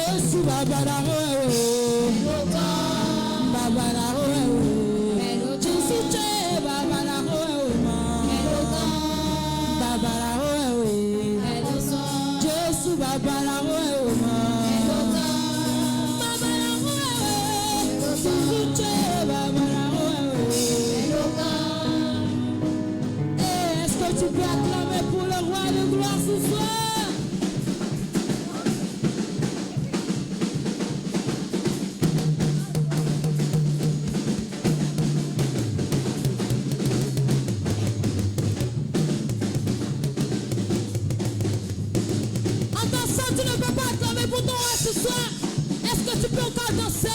Jésus babara babara Jésus babara babara Jésus babara Est-ce que tu peux acclamer pour le roi de gloire ce soir? En dansant, tu ne peux pas acclamer pour ton roi ce soir. Est-ce que tu peux encore danser?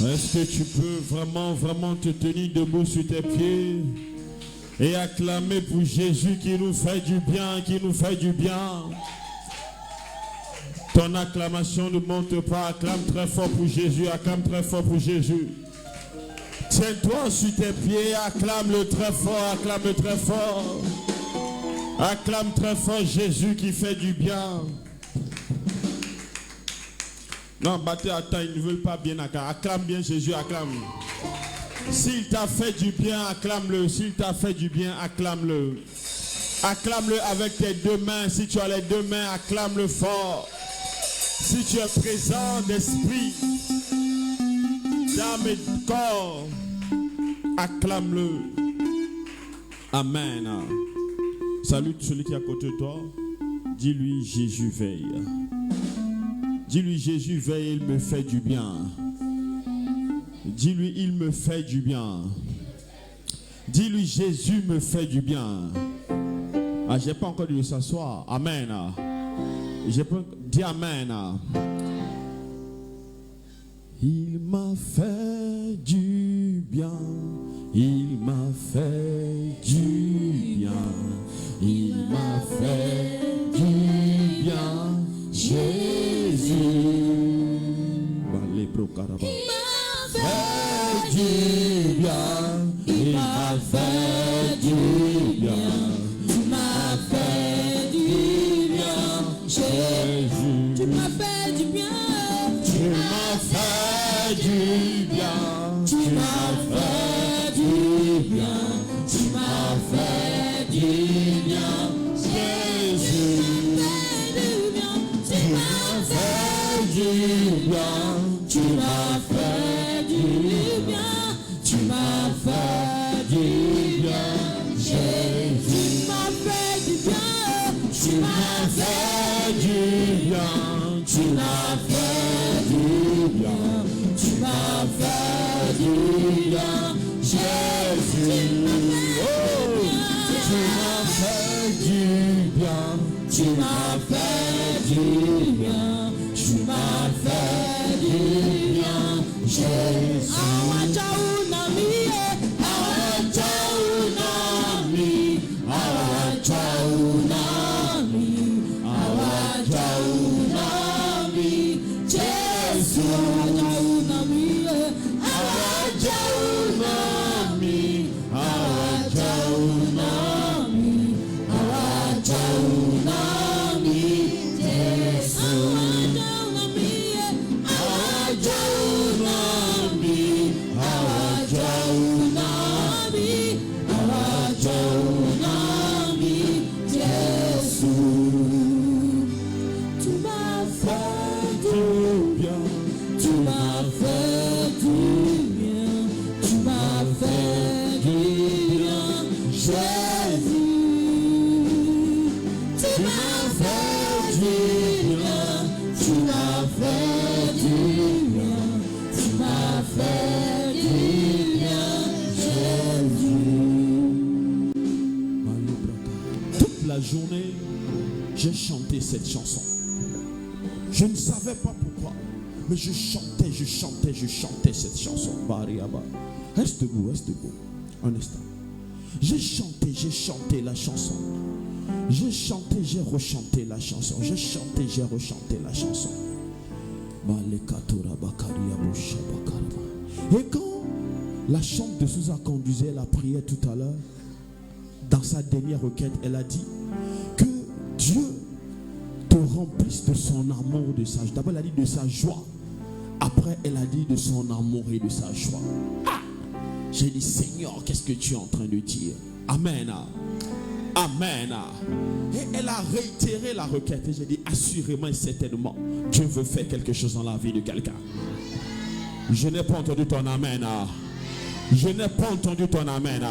Est-ce que tu peux vraiment te tenir debout sur tes pieds et acclamer pour Jésus qui nous fait du bien, qui nous fait du bien? Ton acclamation ne monte pas, acclame très fort pour Jésus, acclame très fort pour Jésus. Tiens-toi sur tes pieds, acclame-le très fort, acclame-le très fort. Acclame très fort Jésus qui fait du bien. Non, Baté, attends, ils ne veulent pas bien acclamer. Acclame bien Jésus, acclame. S'il t'a fait du bien, acclame-le. S'il t'a fait du bien, acclame-le. Acclame-le avec tes deux mains. Si tu as les deux mains, acclame-le fort. Si tu es présent d'esprit, d'âme et de corps, acclame-le. Amen. Salute celui qui est à côté de toi. Dis-lui, Jésus veille. Dis-lui, Jésus veille, il me fait du bien. Dis-lui, il me fait du bien. Dis-lui, Jésus me fait du bien. Ah, j'ai pas encore dit de s'asseoir. Amen. J'ai pas dit Amen. Il m'a fait du bien. Il m'a fait du bien. Il m'a fait du bien. Jésus. Il m'a fait du bien. Il m'a fait du bien. Tu m'as fait du bien, Jésus. Tu m'as fait du bien. Tu m'as fait du bien. Tu m'as fait du bien. Tu m'as fait du bien, Jésus. Tu m'as fait du bien. Tu m'as fait du bien. Tu m'as fait du bien, Jésus. Tu m'as fait du bien. Tu m'as fait du bien. Tu m'as fait du bien. Tu m'as fait du bien, Jésus. Oh, tu m'as fait du bien. Tu m'as fait du bien. Tu m'as fait du bien, Jésus. Journée, j'ai chanté cette chanson. Je ne savais pas pourquoi, mais je chantais cette chanson. Reste debout. Un instant. J'ai chanté la chanson. J'ai chanté, j'ai rechanté la chanson. J'ai chanté, j'ai rechanté la chanson. Et quand la chante de Sousa conduisait la prière tout à l'heure, dans sa dernière requête, elle a dit que Dieu te remplisse de son amour, de sa joie. D'abord, elle a dit de sa joie. Après, elle a dit de son amour et de sa joie. Ah! J'ai dit, Seigneur, qu'est-ce que tu es en train de dire? Amen. Amen. Et elle a réitéré la requête. Et j'ai dit, assurément et certainement, Dieu veut faire quelque chose dans la vie de quelqu'un. Je n'ai pas entendu ton amen. Je n'ai pas entendu ton amen.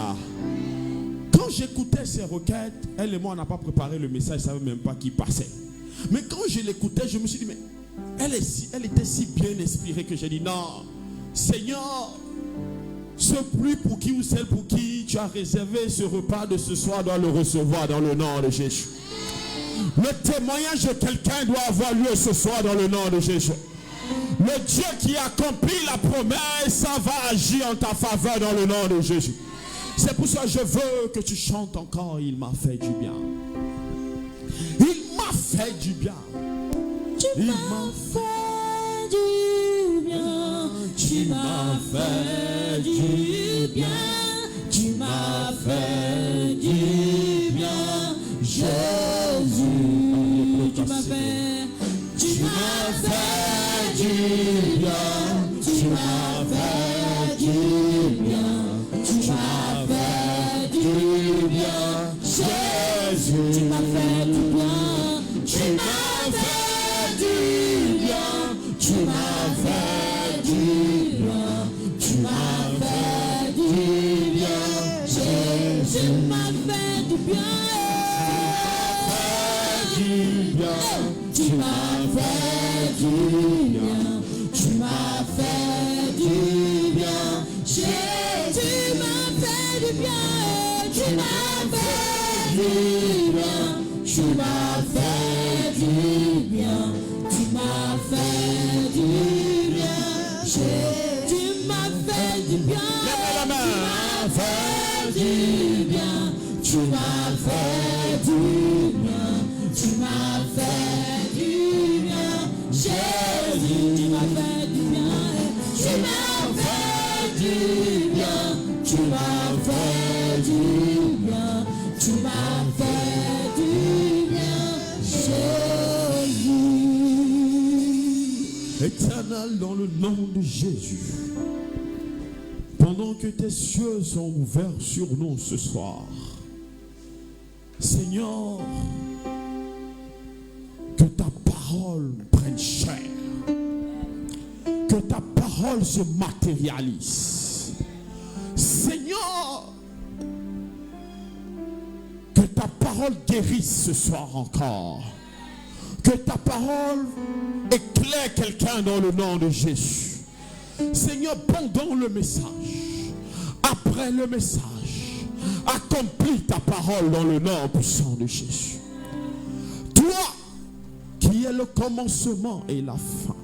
Quand j'écoutais ces requêtes, elle et moi, on n'a pas préparé le message, je ne savais même pas qui passait. Mais quand je l'écoutais, je me suis dit, mais elle était si bien inspirée que j'ai dit, non, Seigneur, celui pour qui ou celle pour qui tu as réservé ce repas de ce soir doit le recevoir dans le nom de Jésus. Le témoignage de quelqu'un doit avoir lieu ce soir dans le nom de Jésus. Le Dieu qui accomplit la promesse, ça va agir en ta faveur dans le nom de Jésus. C'est pour ça que je veux que tu chantes encore. Il m'a fait du bien. Il m'a fait du bien. Tu m'as fait du bien. Tu m'as fait du bien. Tu m'as fait du bien. Jésus, tu m'as fait du bien. Tu m'as fait du bien. Tu m'as fait du bien. Jésus, tu m'as fait du bien. Tu m'as fait du bien. Tu m'as fait du bien. Tu m'as fait du bien. Jésus, tu m'as fait du bien. Tu m'as fait du bien. Tu m'as fait du bien. Jésus m'a fait du bien. Tu m'as fait du bien. Tu m'as fait du bien. Tu m'as fait du bien. Jésus m'a fait du bien. Tu m'as fait du bien. Tu m'as fait du bien. Tu m'as fait du bien. Jésus, tu m'as fait du bien. Tu m'as fait du bien. Tu m'as fait du bien. Tu m'as fait du bien. Jésus. Éternel, dans le nom de Jésus, pendant que tes cieux sont ouverts sur nous ce soir, Seigneur, que ta parole prenne chair, que ta parole se matérialise. Seigneur, que ta parole guérisse ce soir encore, que ta parole éclaire quelqu'un dans le nom de Jésus. Seigneur, pendant le message, après le message, accomplis ta parole dans le nom puissant de Jésus. Toi qui es le commencement et la fin,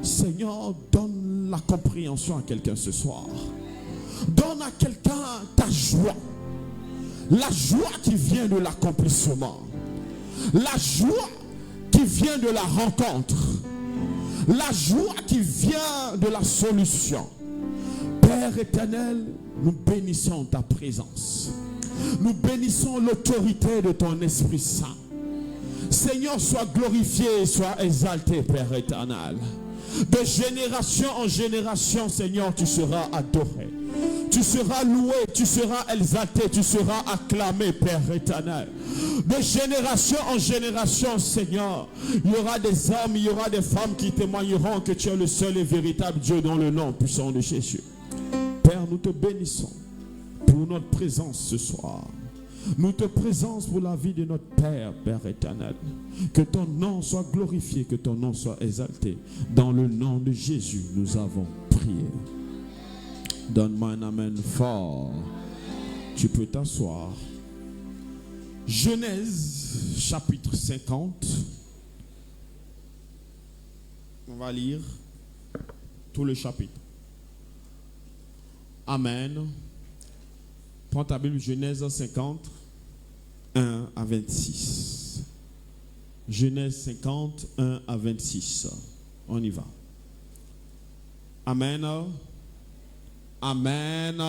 Seigneur, donne la compréhension à quelqu'un ce soir. Donne à quelqu'un ta joie. La joie qui vient de l'accomplissement. La joie qui vient de la rencontre. La joie qui vient de la solution. Père éternel, nous bénissons ta présence. Nous bénissons l'autorité de ton Esprit Saint. Seigneur, sois glorifié, sois exalté, Père éternel. De génération en génération, Seigneur, tu seras adoré. Tu seras loué, tu seras exalté, tu seras acclamé, Père éternel. De génération en génération, Seigneur, il y aura des hommes, il y aura des femmes qui témoigneront que tu es le seul et véritable Dieu dans le nom puissant de Jésus. Père, nous te bénissons pour notre présence ce soir. Nous te présentons pour la vie de notre Père, Père éternel. Que ton nom soit glorifié, que ton nom soit exalté. Dans le nom de Jésus, nous avons prié. Donne-moi un amen fort. Tu peux t'asseoir. Genèse, chapitre 50. On va lire tout le chapitre. Amen. Prends ta Bible, Genèse 50, 1 à 26. Genèse 50, 1 à 26. On y va. Amen. Amen.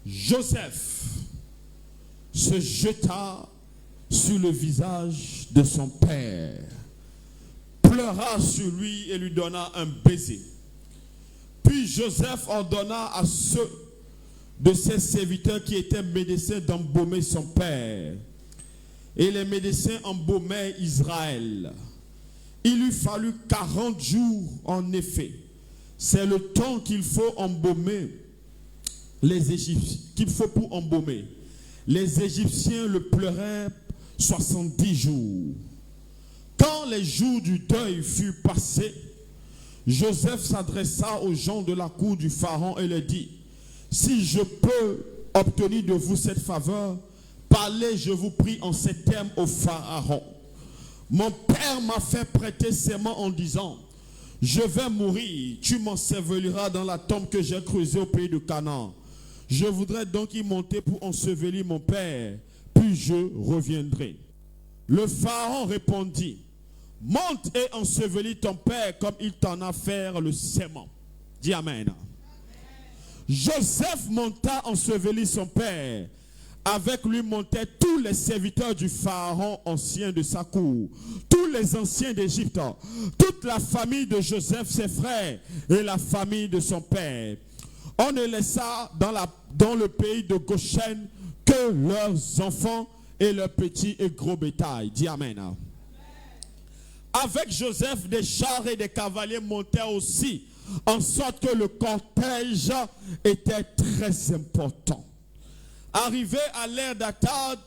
Joseph se jeta sur le visage de son père, pleura sur lui et lui donna un baiser. Puis Joseph ordonna à ceux de ses serviteurs qui étaient médecins d'embaumer son père. Et les médecins embaumaient Israël. Il lui fallut 40 jours en effet. C'est le temps qu'il faut embaumer les Égyptiens, qu'il faut pour embaumer. Les Égyptiens le pleuraient 70 jours. Quand les jours du deuil furent passés, Joseph s'adressa aux gens de la cour du Pharaon et leur dit, si je peux obtenir de vous cette faveur, parlez, je vous prie, en ces termes au Pharaon. Mon père m'a fait prêter serment en disant, je vais mourir, tu m'enseveliras dans la tombe que j'ai creusée au pays de Canaan. Je voudrais donc y monter pour ensevelir mon père, puis je reviendrai. Le Pharaon répondit, monte et ensevelis ton père comme il t'en a fait le serment. Dis Amen. Joseph monta ensevelir son père. Avec lui montaient tous les serviteurs du Pharaon ancien de sa cour, tous les anciens d'Égypte, toute la famille de Joseph, ses frères et la famille de son père. On ne laissa dans le pays de Goshen que leurs enfants et leurs petits et gros bétail. Dis Amen. Avec Joseph, des chars et des cavaliers montaient aussi, en sorte que le cortège était très important. Arrivé à l'ère d'Atad,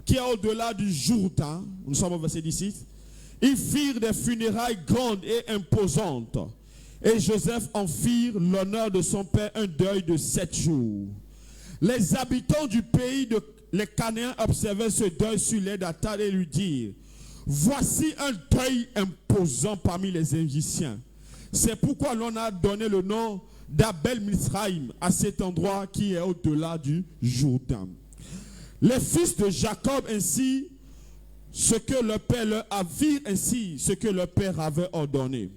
qui est au-delà du Jourdain, nous sommes au verset 17, ils firent des funérailles grandes et imposantes. Et Joseph en firent l'honneur de son père un deuil de 7 jours. Les habitants du pays, les Cananéens, observaient ce deuil sur l'ère d'Atad et lui dirent, voici un deuil imposant parmi les Égyptiens. C'est pourquoi l'on a donné le nom d'Abel Mizraïm à cet endroit qui est au-delà du Jourdain. Les fils de Jacob ainsi ce que leur père leur avait ainsi ce que leur père avait ordonné.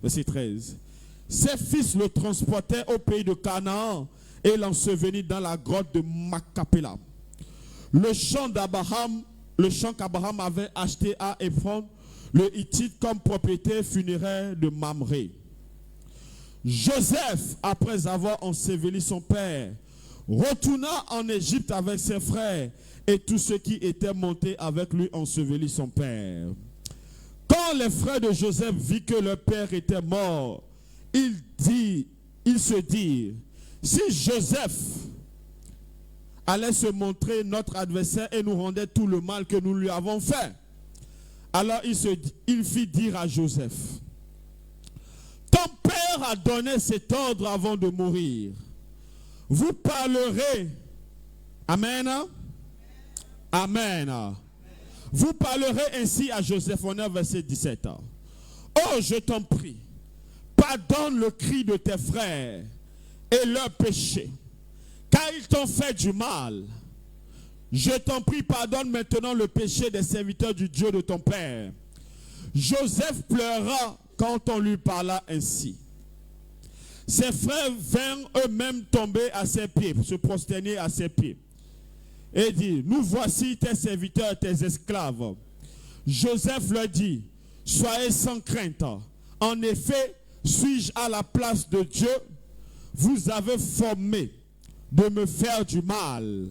Verset 13. Ses fils le transportaient au pays de Canaan et l'ensevelirent dans la grotte de Makapela. Le champ qu'Abraham avait acheté à Ephron, le Hittite, comme propriété funéraire de Mamré. Joseph, après avoir enseveli son père, retourna en Égypte avec ses frères et tous ceux qui étaient montés avec lui ensevelir son père. Quand les frères de Joseph virent que leur père était mort, ils se dirent, si Joseph allait se montrer notre adversaire et nous rendait tout le mal que nous lui avons fait. Alors il fit dire à Joseph, ton père a donné cet ordre avant de mourir. Vous parlerez, amen, amen. Vous parlerez ainsi à Joseph, on est verset 17. Oh, je t'en prie, pardonne le cri de tes frères et leurs péchés, car ils t'ont fait du mal. Je t'en prie, pardonne maintenant le péché des serviteurs du Dieu de ton père. Joseph pleura quand on lui parla ainsi. Ses frères vinrent eux-mêmes tomber à ses pieds, se prosterner à ses pieds, et dit, nous voici tes serviteurs, tes esclaves. Joseph leur dit, soyez sans crainte. En effet, suis-je à la place de Dieu? Vous avez formé de me faire du mal,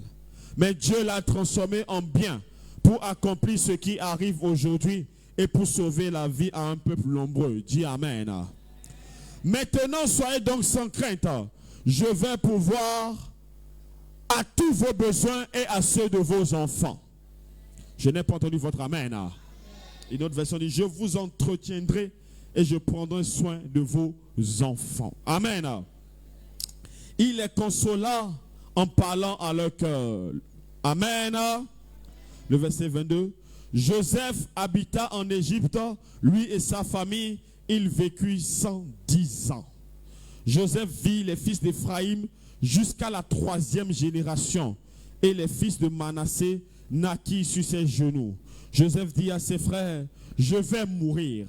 mais Dieu l'a transformé en bien pour accomplir ce qui arrive aujourd'hui et pour sauver la vie à un peuple nombreux. Dis Amen. Maintenant, soyez donc sans crainte. Je vais pourvoir à tous vos besoins et à ceux de vos enfants. Je n'ai pas entendu votre Amen. Une autre version dit, je vous entretiendrai et je prendrai soin de vos enfants. Amen. Il les consola en parlant à leur cœur. Amen. Le verset 22. Joseph habita en Égypte, lui et sa famille, il vécut 110 ans. Joseph vit les fils d'Éphraïm jusqu'à la 3e génération, et les fils de Manassé naquirent sur ses genoux. Joseph dit à ses frères, je vais mourir,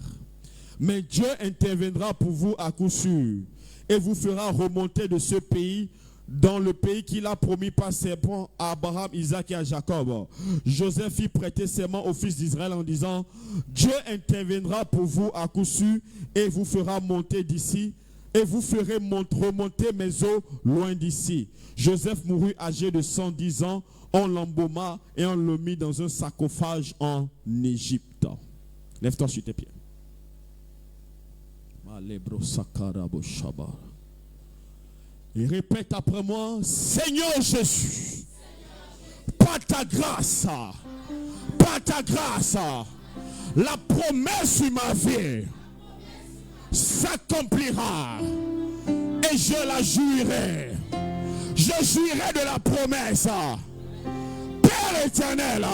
mais Dieu interviendra pour vous à coup sûr, et vous fera remonter de ce pays dans le pays qu'il a promis par serment à Abraham, Isaac et à Jacob. Joseph fit prêter serment aux fils d'Israël en disant, Dieu interviendra pour vous à coup sûr et vous fera monter d'ici et vous ferez remonter mes eaux loin d'ici. Joseph mourut âgé de 110 ans, on l'embauma et on le mit dans un sarcophage en Égypte. Lève-toi sur tes pieds. Et répète après moi, Seigneur Jésus, par ta grâce, la promesse sur ma vie s'accomplira et je la jouirai. Je jouirai de la promesse. Père éternel,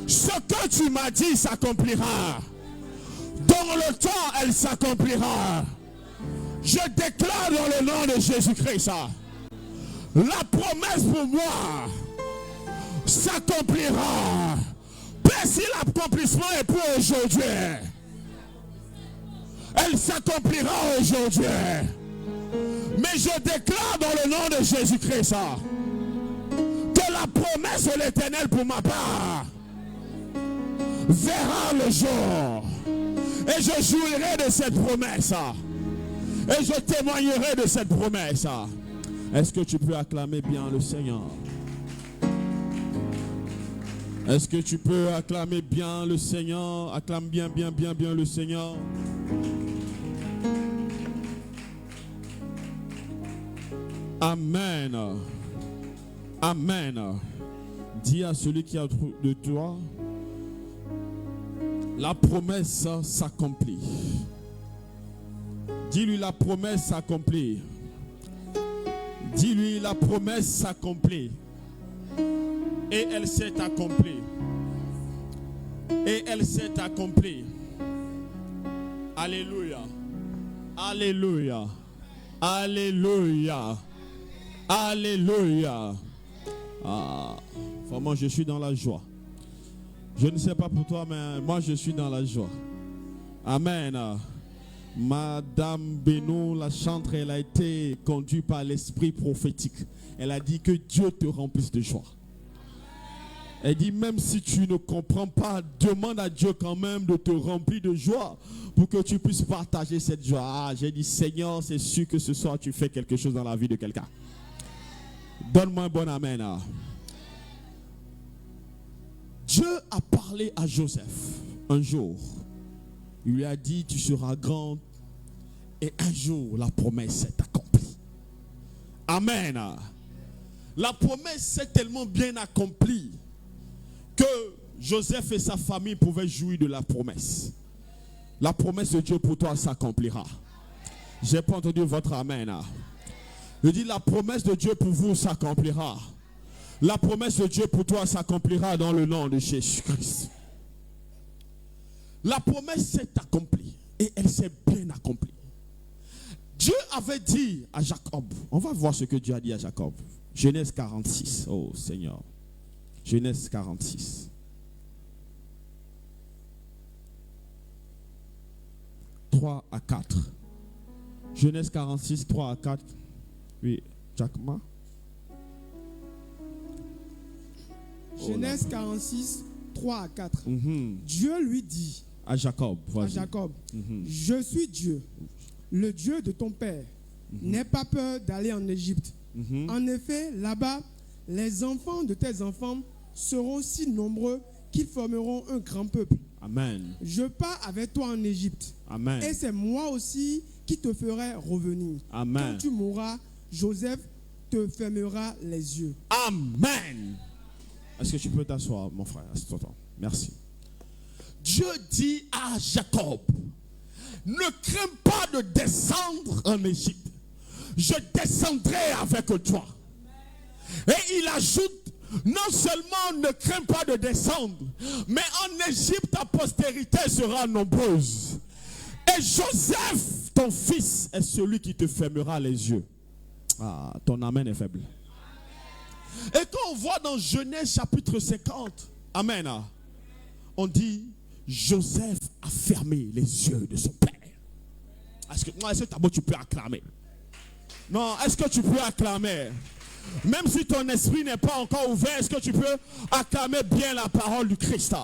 ce que tu m'as dit s'accomplira. Dans le temps, elle s'accomplira. Je déclare dans le nom de Jésus-Christ, la promesse pour moi s'accomplira. Père, si l'accomplissement est pour aujourd'hui, elle s'accomplira aujourd'hui. Mais je déclare dans le nom de Jésus-Christ que la promesse de l'Éternel pour ma part verra le jour. Et je jouirai de cette promesse. Et je témoignerai de cette promesse. Est-ce que tu peux acclamer bien le Seigneur? Est-ce que tu peux acclamer bien le Seigneur? Acclame bien le Seigneur. Amen. Amen. Dis à celui qui est autour de toi, la promesse s'accomplit. Dis-lui, la promesse s'accomplit. Dis-lui, la promesse s'accomplit. Et elle s'est accomplie. Et elle s'est accomplie. Alléluia. Alléluia. Alléluia. Alléluia. Ah, vraiment, je suis dans la joie. Je ne sais pas pour toi, mais moi, je suis dans la joie. Amen. Madame Beno, la chantre, elle a été conduite par l'esprit prophétique. Elle a dit que Dieu te remplisse de joie. Elle dit, même si tu ne comprends pas, demande à Dieu quand même de te remplir de joie pour que tu puisses partager cette joie. Ah, j'ai dit, Seigneur, c'est sûr que ce soir, tu fais quelque chose dans la vie de quelqu'un. Donne-moi un bon amen. Dieu a parlé à Joseph un jour. Il lui a dit, tu seras grand. Et un jour, la promesse s'est accomplie. Amen. La promesse s'est tellement bien accomplie que Joseph et sa famille pouvaient jouir de la promesse. La promesse de Dieu pour toi s'accomplira. Je n'ai pas entendu votre amen. Je dis, la promesse de Dieu pour vous s'accomplira. La promesse de Dieu pour toi s'accomplira dans le nom de Jésus-Christ. La promesse s'est accomplie et elle s'est bien accomplie. Dieu avait dit à Jacob, on va voir ce que Dieu a dit à Jacob. Genèse 46, oh Seigneur. Genèse 46. 3 à 4. Genèse 46, 3 à 4. Oui, Jackma. Genèse 46, 3 à 4. Dieu lui dit à Jacob, je suis Dieu, le Dieu de ton père. N'aie pas peur d'aller en Égypte. En effet, là-bas, les enfants de tes enfants seront si nombreux qu'ils formeront un grand peuple. Amen. Je pars avec toi en Égypte. Amen. Et c'est moi aussi qui te ferai revenir. Amen. Quand tu mourras, Joseph te fermera les yeux. Amen. Est-ce que tu peux t'asseoir, mon frère? Assieds-toi. Merci. Dieu dit à Jacob, ne crains pas de descendre en Égypte. Je descendrai avec toi. Et il ajoute, non seulement ne crains pas de descendre, mais en Égypte ta postérité sera nombreuse. Et Joseph, ton fils, est celui qui te fermera les yeux. Ah, ton amen est faible. Et quand on voit dans Genèse chapitre 50, amen, on dit, Joseph a fermé les yeux de son père. Est-ce que tu peux acclamer? Non, est-ce que tu peux acclamer? Même si ton esprit n'est pas encore ouvert, est-ce que tu peux acclamer bien la parole du Christ?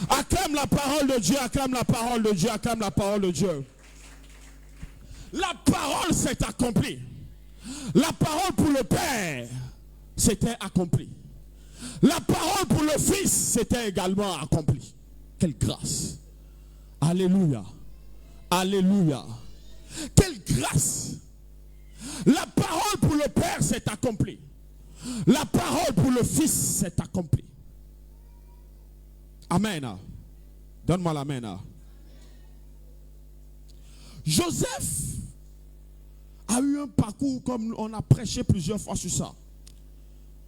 Acclame la parole de Dieu, acclame la parole de Dieu, acclame la parole de Dieu. La parole s'est accomplie. La parole pour le Père s'était accomplie. La parole pour le Fils s'était également accomplie. Quelle grâce. Alléluia. Alléluia. Quelle grâce. La parole pour le Père s'est accomplie. La parole pour le Fils s'est accomplie. Amen. Donne-moi l'amen. Joseph a eu un parcours, comme on a prêché plusieurs fois sur ça.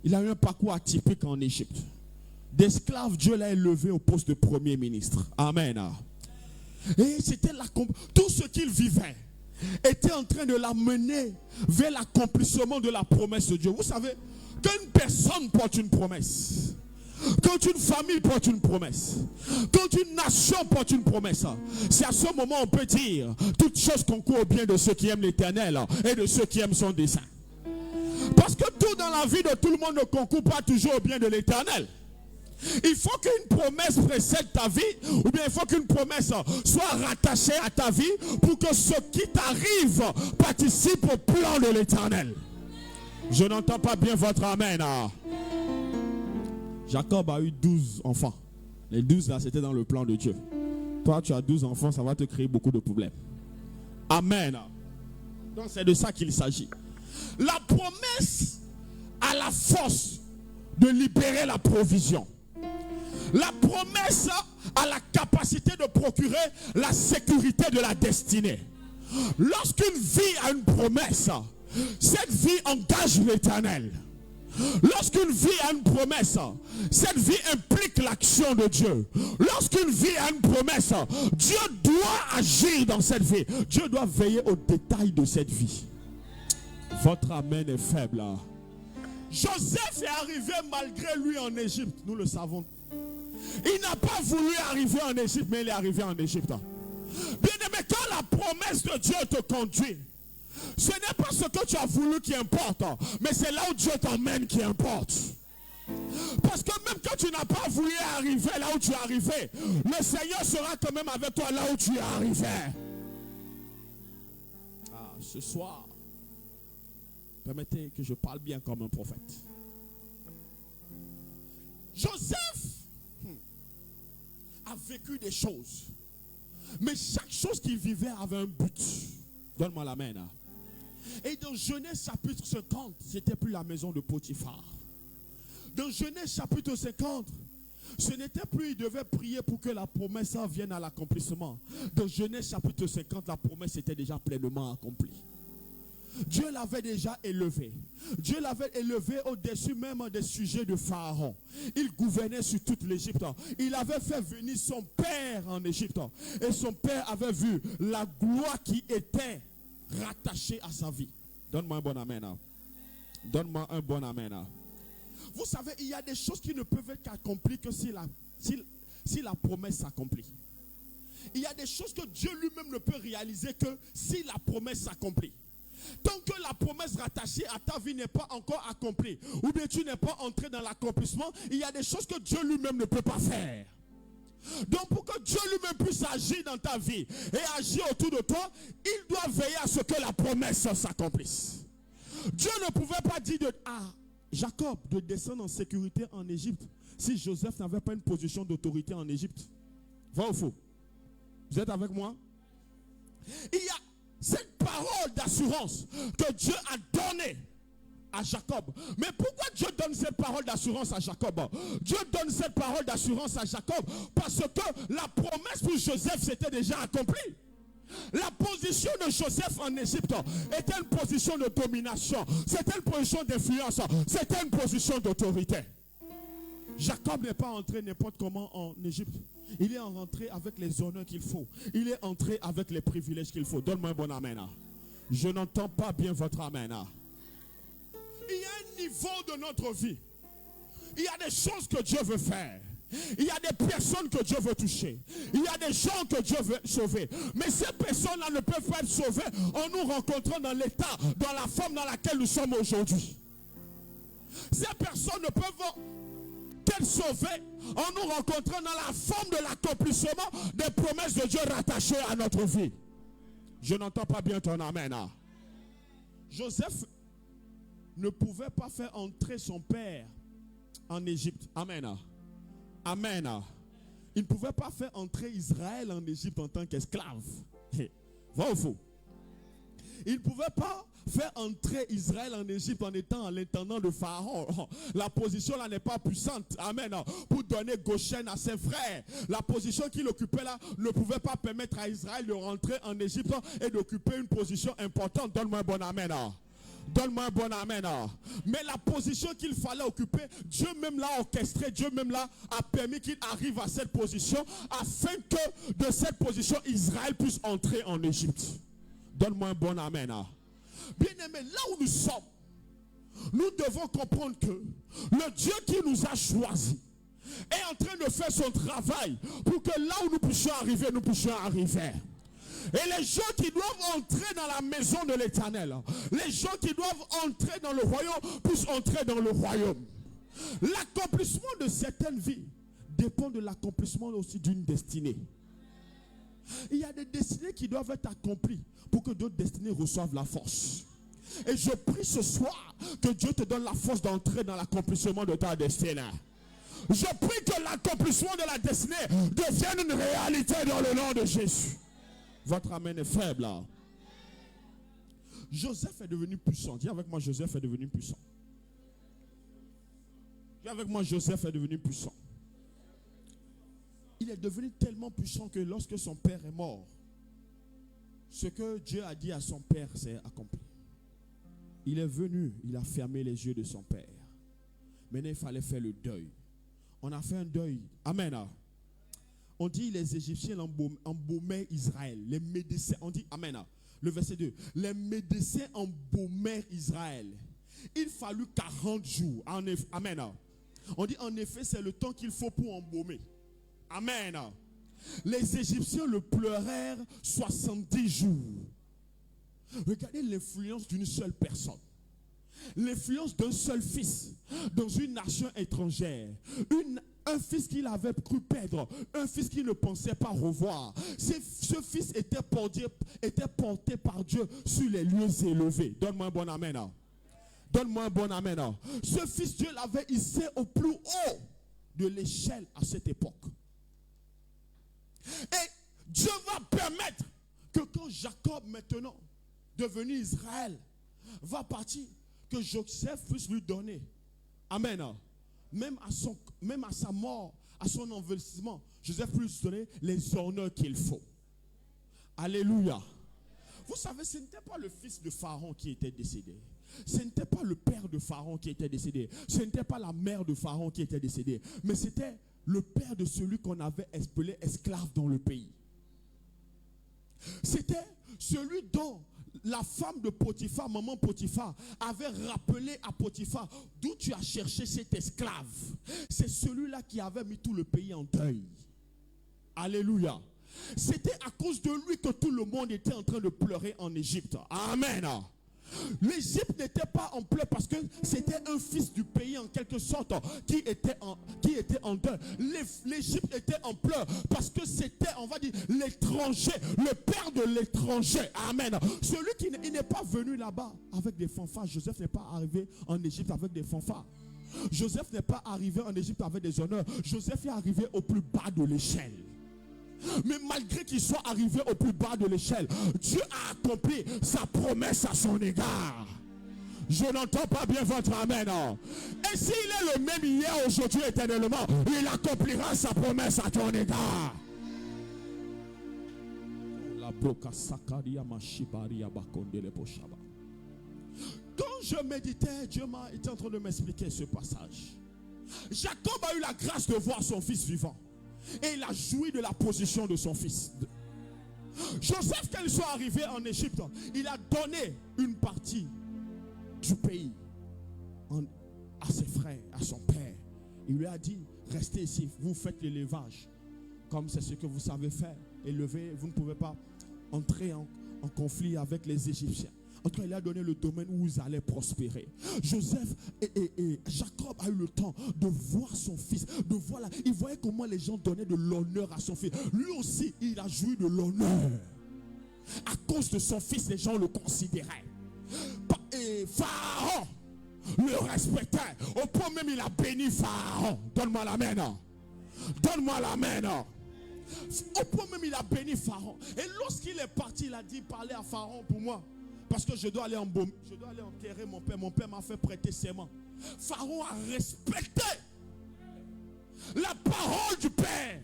Il a eu un parcours atypique en Égypte. D'esclave, Dieu l'a élevé au poste de premier ministre. Amen. Et c'était tout ce qu'il vivait était en train de l'amener vers l'accomplissement de la promesse de Dieu. Vous savez, quand une personne porte une promesse, quand une famille porte une promesse, quand une nation porte une promesse, c'est à ce moment on peut dire toute chose concourt au bien de ceux qui aiment l'Éternel et de ceux qui aiment son dessein. Parce que tout dans la vie de tout le monde ne concourt pas toujours au bien de l'Éternel. Il faut qu'une promesse précède ta vie, ou bien il faut qu'une promesse soit rattachée à ta vie pour que ce qui t'arrive participe au plan de l'Éternel. Je n'entends pas bien votre amen. Jacob a eu 12 enfants. Les 12 là, c'était dans le plan de Dieu. Toi, tu as 12 enfants, ça va te créer beaucoup de problèmes. Amen. Donc c'est de ça qu'il s'agit. La promesse a la force de libérer la provision. La promesse a la capacité de procurer la sécurité de la destinée. Lorsqu'une vie a une promesse, cette vie engage l'Éternel. Lorsqu'une vie a une promesse, cette vie implique l'action de Dieu. Lorsqu'une vie a une promesse, Dieu doit agir dans cette vie. Dieu doit veiller aux détails de cette vie. Votre amen est faible. Joseph est arrivé malgré lui en Égypte, nous le savons. Il n'a pas voulu arriver en Égypte, mais il est arrivé en Égypte. Bien-aimé, quand la promesse de Dieu te conduit, ce n'est pas ce que tu as voulu qui importe, mais c'est là où Dieu t'emmène qui importe. Parce que même quand tu n'as pas voulu arriver là où tu es arrivé, le Seigneur sera quand même avec toi là où tu es arrivé. Ce soir, permettez que je parle bien comme un prophète. Joseph a vécu des choses, mais chaque chose qu'il vivait avait un but. Donne-moi la main là. Et dans Genèse chapitre 50, c'était plus la maison de Potiphar. Dans Genèse chapitre 50, ce n'était plus, il devait prier pour que la promesse vienne à l'accomplissement. Dans Genèse chapitre 50, la promesse était déjà pleinement accomplie. Dieu l'avait déjà élevé. Dieu l'avait élevé au-dessus même des sujets de Pharaon. Il gouvernait sur toute l'Égypte. Il avait fait venir son père en Égypte. Et son père avait vu la gloire qui était rattachée à sa vie. Donne-moi un bon amen. Donne-moi un bon amen. Vous savez, il y a des choses qui ne peuvent être accomplies que si la promesse s'accomplit. Il y a des choses que Dieu lui-même ne peut réaliser que si la promesse s'accomplit. Tant que la promesse rattachée à ta vie n'est pas encore accomplie, ou bien tu n'es pas entré dans l'accomplissement, il y a des choses que Dieu lui-même ne peut pas faire. Donc pour que Dieu lui-même puisse agir dans ta vie et agir autour de toi, il doit veiller à ce que la promesse s'accomplisse. Dieu ne pouvait pas dire à Jacob de descendre en sécurité en Égypte si Joseph n'avait pas une position d'autorité en Égypte. Vrai ou faux? Vous êtes avec moi? Il y a cette parole d'assurance que Dieu a donnée à Jacob. Mais pourquoi Dieu donne cette parole d'assurance à Jacob? Dieu donne cette parole d'assurance à Jacob parce que la promesse pour Joseph s'était déjà accomplie. La position de Joseph en Égypte était une position de domination, c'était une position d'influence, c'était une position d'autorité. Jacob n'est pas entré n'importe comment en Égypte. Il est rentré avec les honneurs qu'il faut. Il est entré avec les privilèges qu'il faut. Donne-moi un bon amen. Je n'entends pas bien votre amen. Il y a un niveau de notre vie. Il y a des choses que Dieu veut faire. Il y a des personnes que Dieu veut toucher. Il y a des gens que Dieu veut sauver. Mais ces personnes-là ne peuvent pas être sauvées en nous rencontrant dans l'état, dans la forme dans laquelle nous sommes aujourd'hui. Ces personnes ne peuvent être sauvées en nous rencontrant dans la forme de l'accomplissement des promesses de Dieu rattachées à notre vie. Je n'entends pas bien ton amen. Joseph ne pouvait pas faire entrer son père en Égypte. Amen. Amen. Il ne pouvait pas faire entrer Israël en Égypte en tant qu'esclave. Vrai ou faux? Il ne pouvait pas faire entrer Israël en Égypte en étant l'intendant de Pharaon. La position là n'est pas puissante. Amen. Pour donner Goshen à ses frères. La position qu'il occupait là ne pouvait pas permettre à Israël de rentrer en Égypte et d'occuper une position importante. Donne-moi un bon amen. Donne-moi un bon amen. Mais la position qu'il fallait occuper, Dieu même l'a orchestré, Dieu même là a permis qu'il arrive à cette position afin que de cette position Israël puisse entrer en Égypte. Donne-moi un bon amen. Bien-aimés, là où nous sommes, nous devons comprendre que le Dieu qui nous a choisis est en train de faire son travail pour que là où nous puissions arriver, nous puissions arriver. Et les gens qui doivent entrer dans la maison de l'Éternel, les gens qui doivent entrer dans le royaume, puissent entrer dans le royaume. L'accomplissement de certaines vies dépend de l'accomplissement aussi d'une destinée. Il y a des destinées qui doivent être accomplies pour que d'autres destinées reçoivent la force. Et je prie ce soir que Dieu te donne la force d'entrer dans l'accomplissement de ta destinée. Je prie que l'accomplissement de la destinée devienne une réalité dans le nom de Jésus. Votre amen est faible là. Joseph est devenu puissant. Dis avec moi, Joseph est devenu puissant. Dis avec moi, Joseph est devenu puissant. Il est devenu tellement puissant que lorsque son père est mort, ce que Dieu a dit à son père s'est accompli. Il est venu, il a fermé les yeux de son père. Maintenant, il fallait faire le deuil. On a fait un deuil. Amen. On dit les Égyptiens embaumaient Israël. Les médecins, on dit Amen. Le verset 2. Les médecins embaumèrent Israël. Il fallut 40 jours. Amen. On dit en effet, c'est le temps qu'il faut pour embaumer. Amen. Les Égyptiens le pleurèrent 70 jours. Regardez l'influence d'une seule personne. L'influence d'un seul fils dans une nation étrangère. Un fils qu'il avait cru perdre. Un fils qu'il ne pensait pas revoir. Ce fils était porté par Dieu sur les lieux élevés. Donne-moi un bon amen. Donne-moi un bon amen. Ce fils, Dieu l'avait hissé au plus haut de l'échelle à cette époque. Et Dieu va permettre que quand Jacob maintenant, devenu Israël, va partir, que Joseph puisse lui donner. Amen. Même à sa mort, à son envahissement, Joseph puisse lui donner les honneurs qu'il faut. Alléluia. Vous savez, ce n'était pas le fils de Pharaon qui était décédé. Ce n'était pas le père de Pharaon qui était décédé. Ce n'était pas la mère de Pharaon qui était décédée. Mais c'était le père de celui qu'on avait appelé esclave dans le pays. C'était celui dont la femme de Potiphar, maman Potiphar, avait rappelé à Potiphar d'où tu as cherché cet esclave. C'est celui-là qui avait mis tout le pays en deuil. Alléluia. C'était à cause de lui que tout le monde était en train de pleurer en Égypte. Amen. L'Égypte n'était pas en pleurs parce que c'était un fils du pays en quelque sorte qui était en deuil. L'Égypte était en pleurs parce que c'était, on va dire, l'étranger, le père de l'étranger. Amen. Celui qui n'est pas venu là-bas avec des fanfares. Joseph n'est pas arrivé en Égypte avec des fanfares. Joseph n'est pas arrivé en Égypte avec des honneurs. Joseph est arrivé au plus bas de l'échelle. Mais malgré qu'il soit arrivé au plus bas de l'échelle, Dieu a accompli sa promesse à son égard. Je n'entends pas bien votre amen. Et s'il est le même hier, aujourd'hui, éternellement, il accomplira sa promesse à ton égard. Quand je méditais, Dieu était en train de m'expliquer ce passage. Jacob a eu la grâce de voir son fils vivant. Et il a joui de la position de son fils. Joseph, quand il soit arrivé en Égypte, il a donné une partie du pays à ses frères, à son père. Il lui a dit, restez ici, vous faites l'élevage. Comme c'est ce que vous savez faire. Élever, vous ne pouvez pas entrer en conflit avec les Égyptiens. En tout cas, il a donné le domaine où ils allaient prospérer. Joseph et Jacob a eu le temps de voir son fils, de voir là. Il voyait comment les gens donnaient de l'honneur à son fils. Lui aussi, il a joui de l'honneur. À cause de son fils, les gens le considéraient. Et Pharaon le respectait. Au point même, il a béni Pharaon. Donne-moi l'amen. Donne-moi l'amen. Au point même, il a béni Pharaon. Et lorsqu'il est parti, il a dit, parlez à Pharaon pour moi. parce que je dois aller enterrer mon père. Mon père m'a fait prêter serment. Pharaon a respecté la parole du père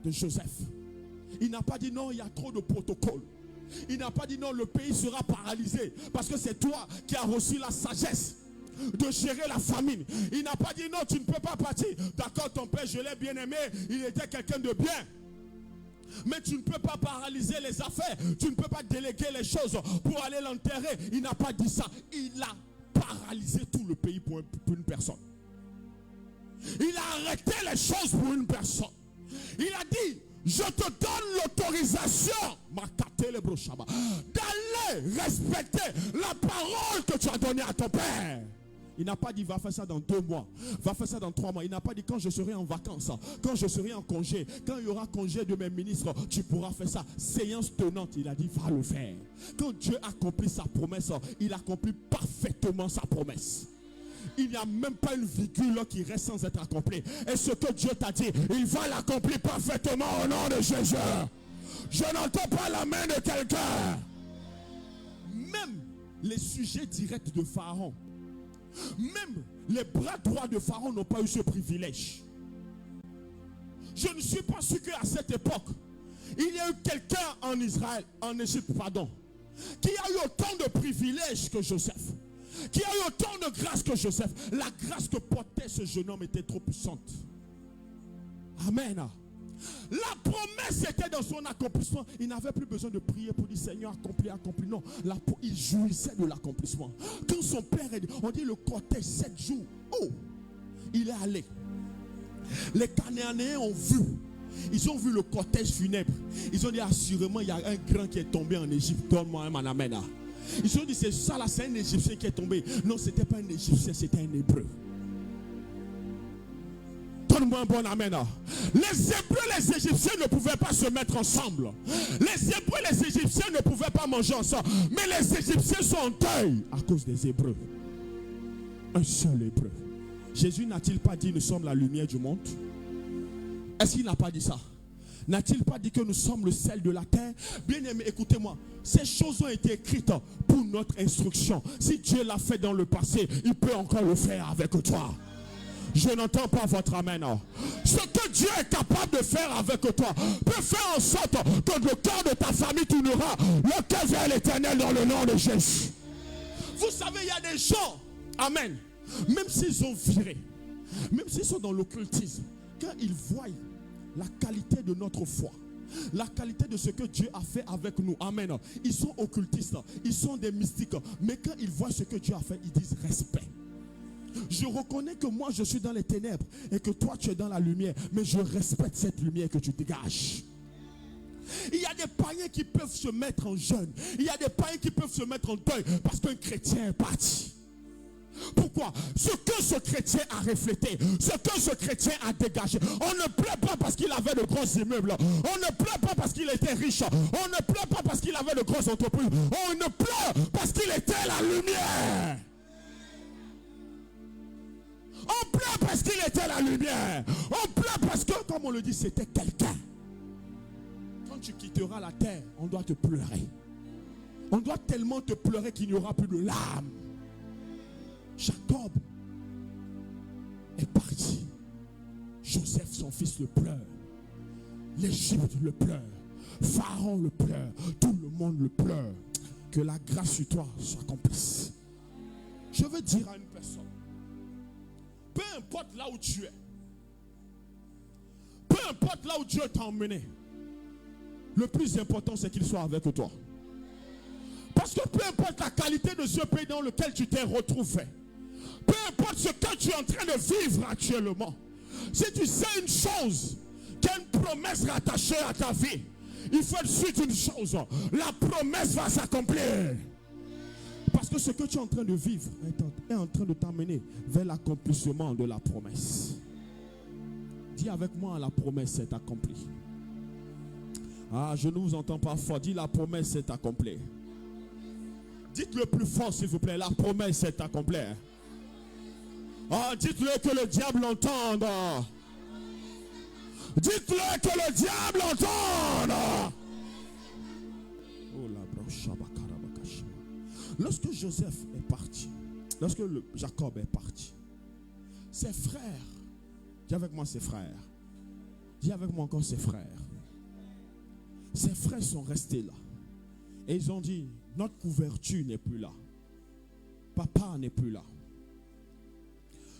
de Joseph. Il n'a pas dit non, il y a trop de protocoles. Il n'a pas dit non, le pays sera paralysé parce que c'est toi qui as reçu la sagesse de gérer la famine. Il n'a pas dit non, tu ne peux pas partir. D'accord, ton père, je l'ai bien aimé, il était quelqu'un de bien. Mais tu ne peux pas paralyser les affaires. Tu ne peux pas déléguer les choses pour aller l'enterrer. Il n'a pas dit ça. Il a paralysé tout le pays pour une personne. Il a arrêté les choses pour une personne. Il a dit, je te donne l'autorisation d'aller respecter la parole que tu as donnée à ton père. Il n'a pas dit va faire ça dans 2 mois, va faire ça dans 3 mois. Il n'a pas dit quand je serai en vacances, quand je serai en congé, quand il y aura congé de mes ministres, tu pourras faire ça. Séance tenante, il a dit va le faire. Quand Dieu accomplit sa promesse, il accomplit parfaitement sa promesse. Il n'y a même pas une virgule qui reste sans être accomplie. Et ce que Dieu t'a dit, il va l'accomplir parfaitement au nom de Jésus. Je n'entends pas la main de quelqu'un. Même les sujets directs de Pharaon, même les bras droits de Pharaon n'ont pas eu ce privilège. Je ne suis pas sûr qu'à cette époque, il y a eu quelqu'un en Égypte, qui a eu autant de privilèges que Joseph, qui a eu autant de grâce que Joseph. La grâce que portait ce jeune homme était trop puissante. Amen. La promesse était dans son accomplissement. Il n'avait plus besoin de prier pour dire Seigneur, accomplis, accomplis. Non, il jouissait de l'accomplissement. Quand son père, on dit le cortège 7 jours. Oh, il est allé. Les Cananéens ont vu. Ils ont vu le cortège funèbre. Ils ont dit assurément il y a un grand qui est tombé en Égypte. Donne-moi un manamena. Ils ont dit c'est ça là, c'est un Égyptien qui est tombé. Non, c'était pas un Égyptien, c'était un Hébreu. Donne-moi un bon amen. Les Hébreux et les Égyptiens ne pouvaient pas se mettre ensemble. Les Hébreux et les Égyptiens ne pouvaient pas manger ensemble. Mais les Égyptiens sont en deuil à cause des Hébreux. Un seul Hébreu. Jésus n'a-t-il pas dit nous sommes la lumière du monde? Est-ce qu'il n'a pas dit ça? N'a-t-il pas dit que nous sommes le sel de la terre? Bien aimé, écoutez-moi. Ces choses ont été écrites pour notre instruction. Si Dieu l'a fait dans le passé, il peut encore le faire avec toi. Je n'entends pas votre amen. Ce que Dieu est capable de faire avec toi peut faire en sorte que le cœur de ta famille tournera le cœur vers l'éternel dans le nom de Jésus. Vous savez, il y a des gens, amen, même s'ils ont viré, même s'ils sont dans l'occultisme, quand ils voient la qualité de notre foi, la qualité de ce que Dieu a fait avec nous, amen, ils sont occultistes, ils sont des mystiques, mais quand ils voient ce que Dieu a fait, ils disent respect. Je reconnais que moi je suis dans les ténèbres et que toi tu es dans la lumière, mais je respecte cette lumière que tu dégages. Il y a des païens qui peuvent se mettre en jeûne, il y a des païens qui peuvent se mettre en deuil parce qu'un chrétien est parti. Pourquoi? Ce que ce chrétien a reflété, ce que ce chrétien a dégagé. On ne pleure pas parce qu'il avait de gros immeubles, on ne pleure pas parce qu'il était riche, on ne pleure pas parce qu'il avait de grosses entreprises, on ne pleure parce qu'il était la lumière. On pleure parce qu'il était la lumière. On pleure parce que, comme on le dit, c'était quelqu'un. Quand tu quitteras la terre, on doit te pleurer. On doit tellement te pleurer qu'il n'y aura plus de larmes. Jacob est parti. Joseph, son fils, le pleure. L'Égypte le pleure. Pharaon le pleure. Tout le monde le pleure. Que la grâce sur toi s'accomplisse. Je veux dire à une personne, peu importe là où tu es, peu importe là où Dieu t'a emmené, le plus important c'est qu'il soit avec toi. Parce que peu importe la qualité de ce pays dans lequel tu t'es retrouvé, peu importe ce que tu es en train de vivre actuellement, si tu sais une chose, qu'il y a une promesse rattachée à ta vie, il faut de suite une chose, la promesse va s'accomplir. Parce que ce que tu es en train de vivre est en train de t'amener vers l'accomplissement de la promesse. Dis avec moi, la promesse est accomplie. Ah, je ne vous entends pas fort. Dis la promesse est accomplie. Dites-le plus fort s'il vous plaît. La promesse est accomplie. Ah, dites-le que le diable entende. Dites-le que le diable entende. Oh la broche. Lorsque Joseph est parti, lorsque Jacob est parti, ses frères, dis avec moi ses frères, dis avec moi encore ses frères. Ses frères sont restés là. Et ils ont dit, notre couverture n'est plus là. Papa n'est plus là.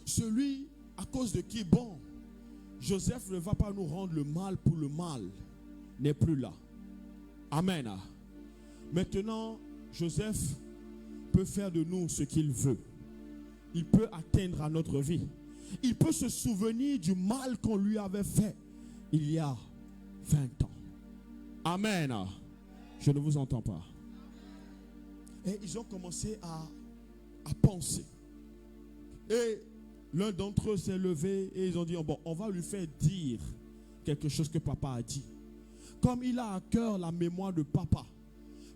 Celui à cause de qui, bon, Joseph ne va pas nous rendre le mal pour le mal, n'est plus là. Amen. Maintenant, Joseph peut faire de nous ce qu'il veut. Il peut atteindre à notre vie. Il peut se souvenir du mal qu'on lui avait fait il y a 20 ans. Amen. Je ne vous entends pas. Et ils ont commencé à penser. Et l'un d'entre eux s'est levé et ils ont dit, bon, on va lui faire dire quelque chose que papa a dit. Comme il a à cœur la mémoire de papa,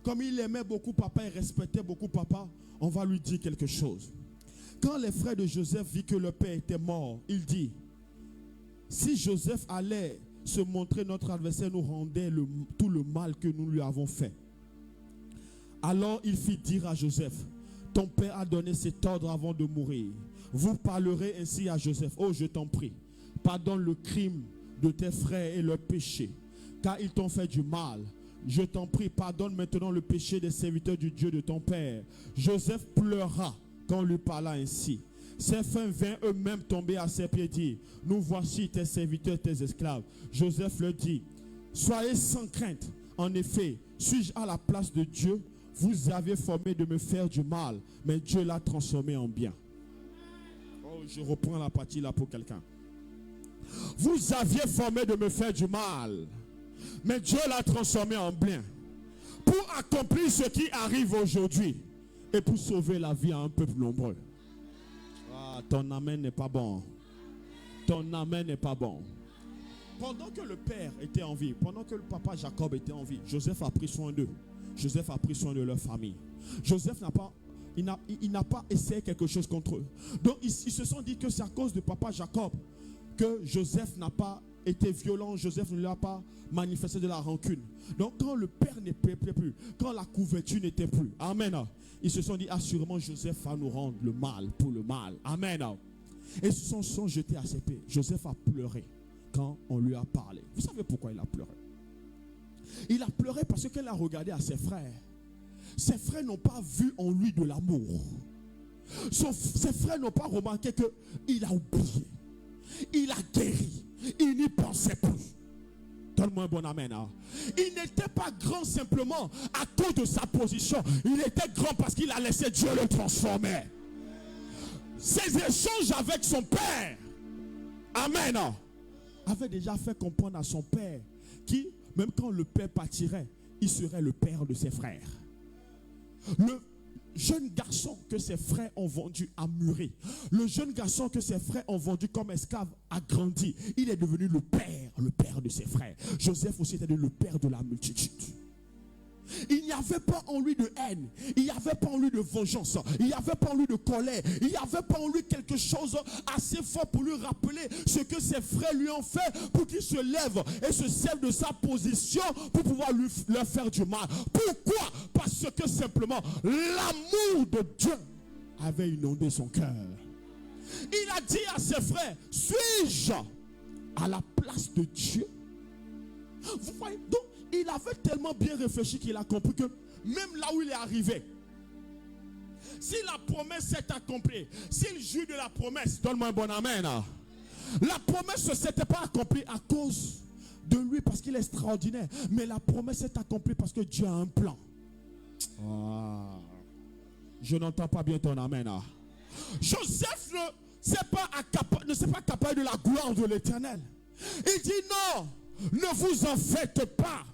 comme il aimait beaucoup papa et respectait beaucoup papa, on va lui dire quelque chose. Quand les frères de Joseph virent que le père était mort, il dit, si Joseph allait se montrer notre adversaire, nous rendait tout le mal que nous lui avons fait. Alors il fit dire à Joseph, ton père a donné cet ordre avant de mourir. Vous parlerez ainsi à Joseph, oh je t'en prie, pardonne le crime de tes frères et leur péché, car ils t'ont fait du mal. Je t'en prie, pardonne maintenant le péché des serviteurs du Dieu de ton père. Joseph pleura quand on lui parla ainsi. Ses frères vinrent eux-mêmes tomber à ses pieds et dire, nous voici tes serviteurs, tes esclaves. Joseph leur dit, soyez sans crainte. En effet, suis-je à la place de Dieu? Vous avez formé de me faire du mal, mais Dieu l'a transformé en bien. Oh, je reprends la partie là pour quelqu'un. Vous aviez formé de me faire du mal, mais Dieu l'a transformé en bien. Pour accomplir ce qui arrive aujourd'hui et pour sauver la vie à un peuple nombreux. Ah, ton amen n'est pas bon. Ton amen n'est pas bon. Pendant que le père était en vie, pendant que le papa Jacob était en vie, Joseph a pris soin d'eux. Joseph a pris soin de leur famille. Joseph n'a pas essayé quelque chose contre eux. Donc ils se sont dit que c'est à cause de papa Jacob que Joseph n'a pas été violent. Joseph ne lui a pas manifesté de la rancune. Donc quand le père n'était plus, quand la couverture n'était plus, amen, ils se sont dit assurément Joseph va nous rendre le mal pour le mal. Amen. Et ils se sont jetés à ses pieds. Joseph a pleuré quand on lui a parlé. Vous savez pourquoi il a pleuré? Il a pleuré parce qu'il a regardé à ses frères. Ses frères n'ont pas vu en lui de l'amour. Ses frères n'ont pas remarqué qu'il a oublié. Il a guéri. Il n'y pensait plus. Donne-moi un bon amen. Hein? Il n'était pas grand simplement à cause de sa position. Il était grand parce qu'il a laissé Dieu le transformer. Ses échanges avec son père, amen, avait déjà fait comprendre à son père qui, même quand le père partirait, il serait le père de ses frères. Le jeune garçon que ses frères ont vendu a mûri. Le jeune garçon que ses frères ont vendu comme esclave a grandi. Il est devenu le père de ses frères. Joseph aussi était le père de la multitude. Il n'y avait pas en lui de haine. Il n'y avait pas en lui de vengeance. Il n'y avait pas en lui de colère. Il n'y avait pas en lui quelque chose assez fort pour lui rappeler ce que ses frères lui ont fait pour qu'il se lève et se serve de sa position pour pouvoir leur faire du mal. Pourquoi? Parce que simplement l'amour de Dieu avait inondé son cœur. Il a dit à ses frères, suis-je à la place de Dieu? Vous voyez, donc il avait tellement bien réfléchi qu'il a compris que même là où il est arrivé, si la promesse s'est accomplie, s'il jouit de la promesse, donne-moi un bon amen. La promesse ne s'était pas accomplie à cause de lui parce qu'il est extraordinaire, mais la promesse s'est accomplie parce que Dieu a un plan. Je n'entends pas bien ton amen. Joseph ne s'est pas capable de la gloire de l'Éternel. Il dit non, ne vous en faites pas.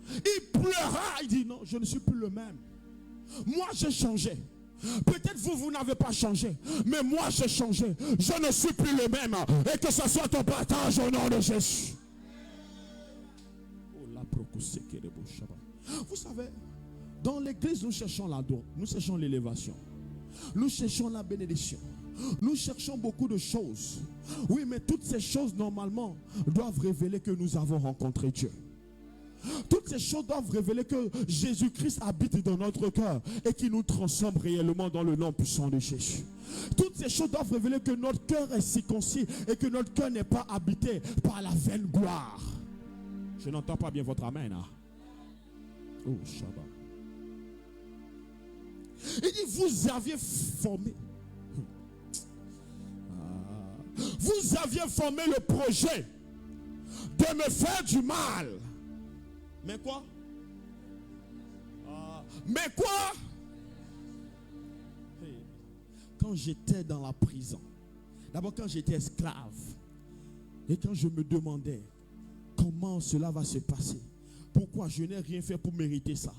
Il pleura, il dit non, je ne suis plus le même. Moi j'ai changé. Peut-être vous n'avez pas changé, mais moi j'ai changé. Je ne suis plus le même. Et que ce soit ton partage au nom de Jésus. Vous savez, dans l'église nous cherchons la droite, nous cherchons l'élévation, nous cherchons la bénédiction, nous cherchons beaucoup de choses. Oui, mais toutes ces choses normalement doivent révéler que nous avons rencontré Dieu. Toutes ces choses doivent révéler que Jésus-Christ habite dans notre cœur et qu'il nous transforme réellement dans le nom puissant de Jésus. Toutes ces choses doivent révéler que notre cœur est circoncis et que notre cœur n'est pas habité par la vaine gloire. Je n'entends pas bien votre amen. Hein? Oh, Shabbat. Il dit, vous aviez formé. Vous aviez formé le projet de me faire du mal. Mais quoi? Mais quoi? Quand j'étais dans la prison, d'abord quand j'étais esclave, et quand je me demandais comment cela va se passer, pourquoi je n'ai rien fait pour mériter ça.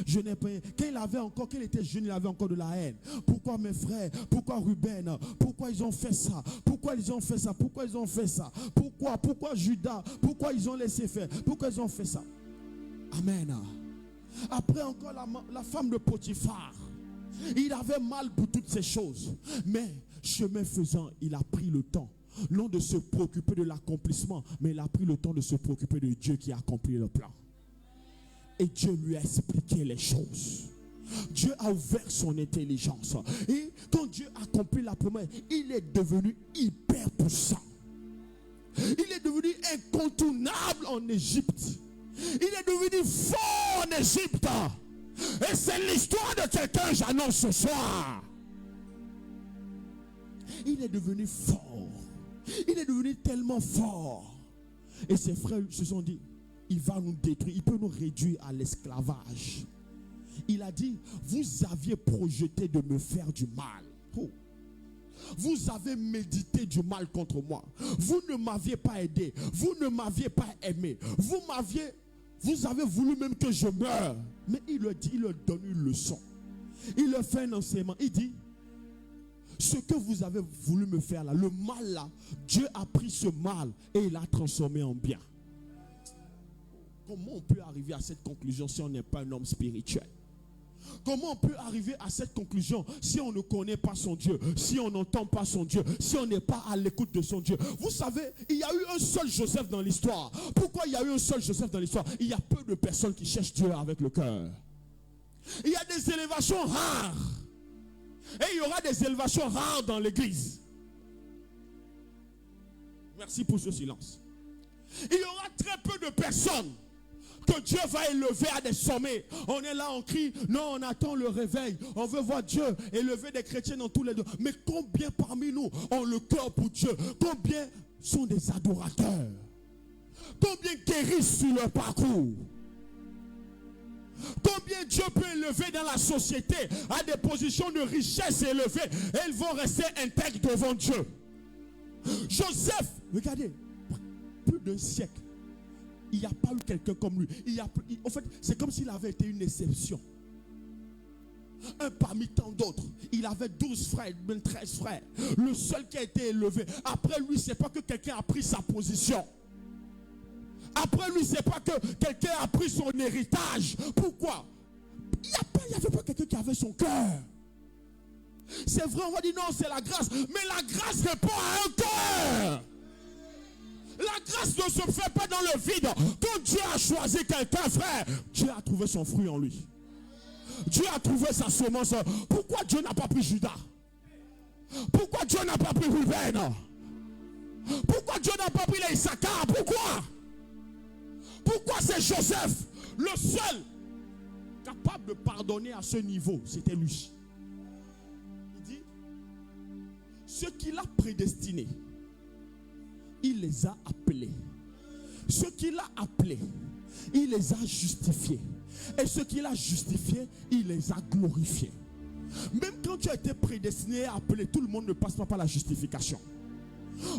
Je n'ai pas. Quand il était jeune, il avait encore de la haine. Pourquoi mes frères? Pourquoi Ruben? Pourquoi ils ont fait ça? Pourquoi ils ont fait ça? Pourquoi ils ont fait ça? Pourquoi Judas? Pourquoi ils ont laissé faire? Pourquoi ils ont fait ça? Amen. Après encore la femme de Potiphar. Il avait mal pour toutes ces choses. Mais chemin faisant, il a pris le temps. Non de se préoccuper de l'accomplissement, mais il a pris le temps de se préoccuper de Dieu qui a accompli le plan. Et Dieu lui a expliqué les choses. Dieu a ouvert son intelligence. Et quand Dieu a accompli la promesse, il est devenu hyper puissant. Il est devenu incontournable en Égypte. Il est devenu fort en Égypte. Et c'est l'histoire de quelqu'un, j'annonce ce soir. Il est devenu fort. Il est devenu tellement fort. Et ses frères se sont dit, il va nous détruire, il peut nous réduire à l'esclavage. Il a dit, vous aviez projeté de me faire du mal. Oh. Vous avez médité du mal contre moi. Vous ne m'aviez pas aidé. Vous ne m'aviez pas aimé. Vous avez voulu même que je meure. Mais il leur dit, il leur donne une leçon. Il leur fait un enseignement. Il dit, ce que vous avez voulu me faire là, le mal là, Dieu a pris ce mal et il l'a transformé en bien. Comment on peut arriver à cette conclusion si on n'est pas un homme spirituel? Comment on peut arriver à cette conclusion si on ne connaît pas son Dieu, si on n'entend pas son Dieu, si on n'est pas à l'écoute de son Dieu? Vous savez, il y a eu un seul Joseph dans l'histoire. Pourquoi il y a eu un seul Joseph dans l'histoire? Il y a peu de personnes qui cherchent Dieu avec le cœur. Il y a des élévations rares. Et il y aura des élévations rares dans l'église. Merci pour ce silence. Il y aura très peu de personnes que Dieu va élever à des sommets. On est là, on crie, non, on attend le réveil. On veut voir Dieu élever des chrétiens dans tous les deux. Mais combien parmi nous ont le cœur pour Dieu? Combien sont des adorateurs? Combien guérissent sur leur parcours? Combien Dieu peut élever dans la société à des positions de richesse élevées et ils vont rester intègres devant Dieu? Joseph, regardez, plus d'un siècle, il n'y a pas eu quelqu'un comme lui. En fait, c'est comme s'il avait été une exception. Un parmi tant d'autres. Il avait 12 frères, même 13 frères. Le seul qui a été élevé. Après lui, c'est pas que quelqu'un a pris sa position. Après lui, c'est pas que quelqu'un a pris son héritage. Pourquoi? Il n'y avait pas quelqu'un qui avait son cœur. C'est vrai, on va dire non, c'est la grâce. Mais la grâce répond à un cœur. La grâce ne se fait pas dans le vide. Quand Dieu a choisi quelqu'un, frère, Dieu a trouvé son fruit en lui. Dieu a trouvé sa semence. Pourquoi Dieu n'a pas pris Judas? Pourquoi Dieu n'a pas pris Ruben? Pourquoi Dieu n'a pas pris les Issachar? Pourquoi c'est Joseph, le seul capable de pardonner à ce niveau? C'était lui. Il dit, ce qu'il a prédestiné, il les a appelés. Ce qu'il a appelés, il les a justifiés. Et ce qu'il a justifié, il les a glorifiés. Même quand tu as été prédestiné et appelé, tout le monde ne passe pas par la justification.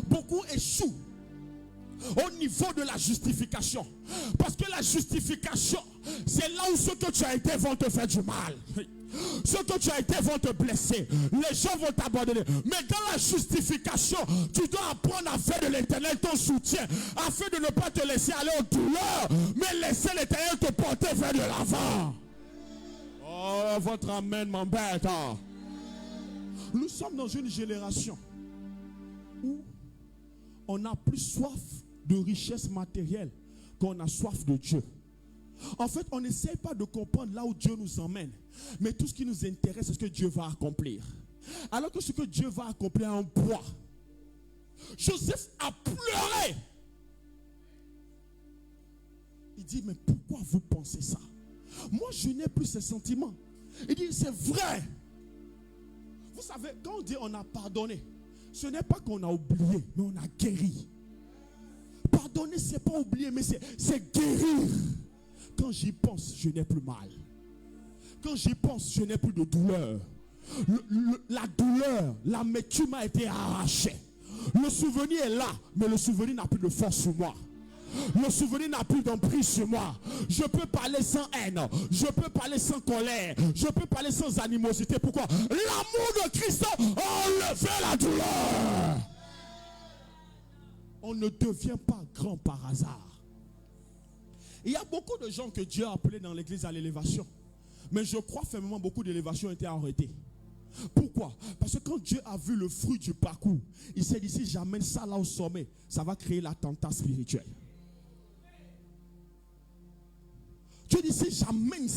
Beaucoup échouent au niveau de la justification. Parce que la justification, c'est là où ceux que tu as été vont te faire du mal. Ceux que tu as été vont te blesser. Les gens vont t'abandonner. Mais dans la justification, tu dois apprendre à faire de l'Éternel ton soutien, afin de ne pas te laisser aller aux douleurs, mais laisser l'Éternel te porter vers de l'avant. Oh, votre amen m'embête. Nous sommes dans une génération où on a plus soif de richesse matérielle qu'on a soif de Dieu. En fait, on n'essaie pas de comprendre là où Dieu nous emmène. Mais tout ce qui nous intéresse, c'est ce que Dieu va accomplir. Alors que ce que Dieu va accomplir a un poids. Joseph a pleuré. Il dit, mais pourquoi vous pensez ça? Moi, je n'ai plus ces sentiments. Il dit, c'est vrai. Vous savez, quand on dit on a pardonné, ce n'est pas qu'on a oublié, mais on a guéri. Pardonner, ce n'est pas oublier, mais c'est guérir. Quand j'y pense, je n'ai plus mal. Quand j'y pense, je n'ai plus de douleur. La douleur, l'amertume a été arrachée. Le souvenir est là, mais le souvenir n'a plus de force sur moi. Le souvenir n'a plus d'emprise sur moi. Je peux parler sans haine. Je peux parler sans colère. Je peux parler sans animosité. Pourquoi? L'amour de Christ a enlevé la douleur. On ne devient pas grand par hasard. Il y a beaucoup de gens que Dieu a appelés dans l'église à l'élévation. Mais je crois fermement beaucoup d'élévations ont été arrêtées. Pourquoi? Parce que quand Dieu a vu le fruit du parcours, il s'est dit, si j'amène ça là au sommet, ça va créer l'attentat spirituel. Dieu dit, si j'amène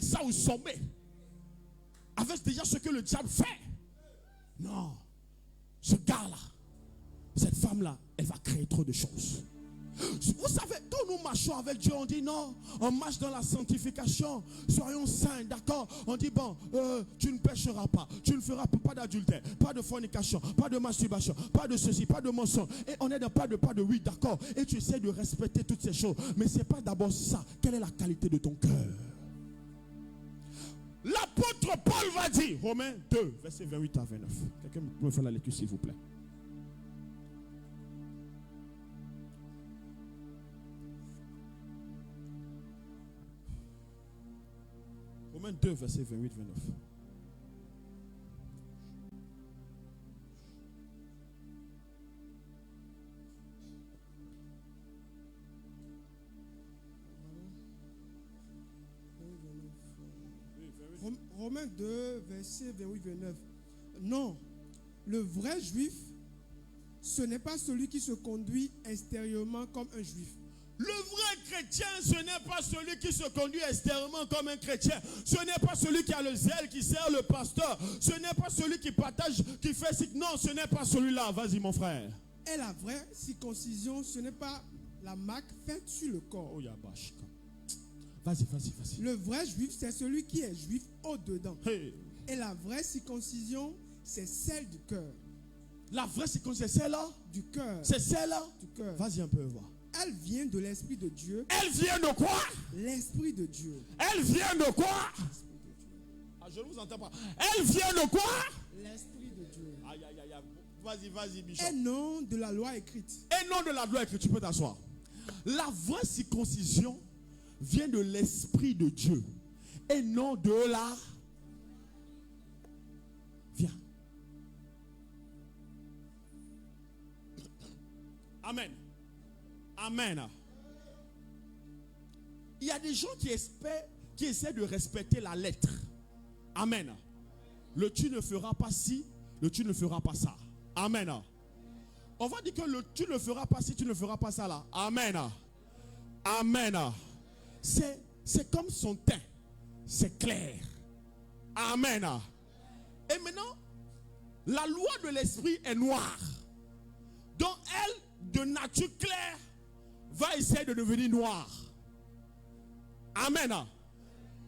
ça au sommet, avec déjà ce que le diable fait, non, ce gars-là, cette femme-là, elle va créer trop de choses. Vous savez, quand nous marchons avec Dieu, on dit non, on marche dans la sanctification, soyons saints, d'accord? On dit bon, tu ne pécheras pas, tu ne feras pas d'adultère, pas de fornication, pas de masturbation, pas de ceci, pas de mensonge. Et on est dans pas de oui, d'accord? Et tu essaies de respecter toutes ces choses. Mais ce n'est pas d'abord ça. Quelle est la qualité de ton cœur? L'apôtre Paul va dire, Romains 2, versets 28 à 29. Quelqu'un peut me faire la lecture s'il vous plaît? Romains 2, verset 28-29. Romains 2, verset 28-29. Non, le vrai juif, ce n'est pas celui qui se conduit extérieurement comme un juif. Le vrai chrétien, ce n'est pas celui qui se conduit extérieurement comme un chrétien. Ce n'est pas celui qui a le zèle, qui sert le pasteur. Ce n'est pas celui qui partage, qui fait ce... Non, ce n'est pas celui-là. Vas-y, mon frère. Et la vraie circoncision, ce n'est pas la marque faite sur le corps. Oh, yabash. Vas-y. Le vrai juif, c'est celui qui est juif au-dedans. Hey. Et la vraie circoncision, c'est celle du cœur. La vraie circoncision, c'est celle-là? Du cœur. C'est celle-là? Du cœur. Vas-y un peu voir. Elle vient de l'Esprit de Dieu. Elle vient de quoi? L'Esprit de Dieu. Elle vient de quoi? L'Esprit de Dieu. Ah, je ne vous entends pas. Elle vient de quoi? L'Esprit de Dieu. Aïe. Vas-y, Bishop. Et non de la loi écrite. Et non de la loi écrite. Tu peux t'asseoir. La vraie circoncision vient de l'Esprit de Dieu. Et non de la... Viens. Amen. Il y a des gens qui essaient de respecter la lettre. Amen. Le tu ne feras pas ci, le tu ne feras pas ça. Amen. On va dire que le tu ne feras pas ci, tu ne feras pas ça là. Amen. C'est comme son teint. C'est clair. Amen. Et maintenant, la loi de l'esprit est noire. Donc elle, de nature claire, va essayer de devenir noire. Amen.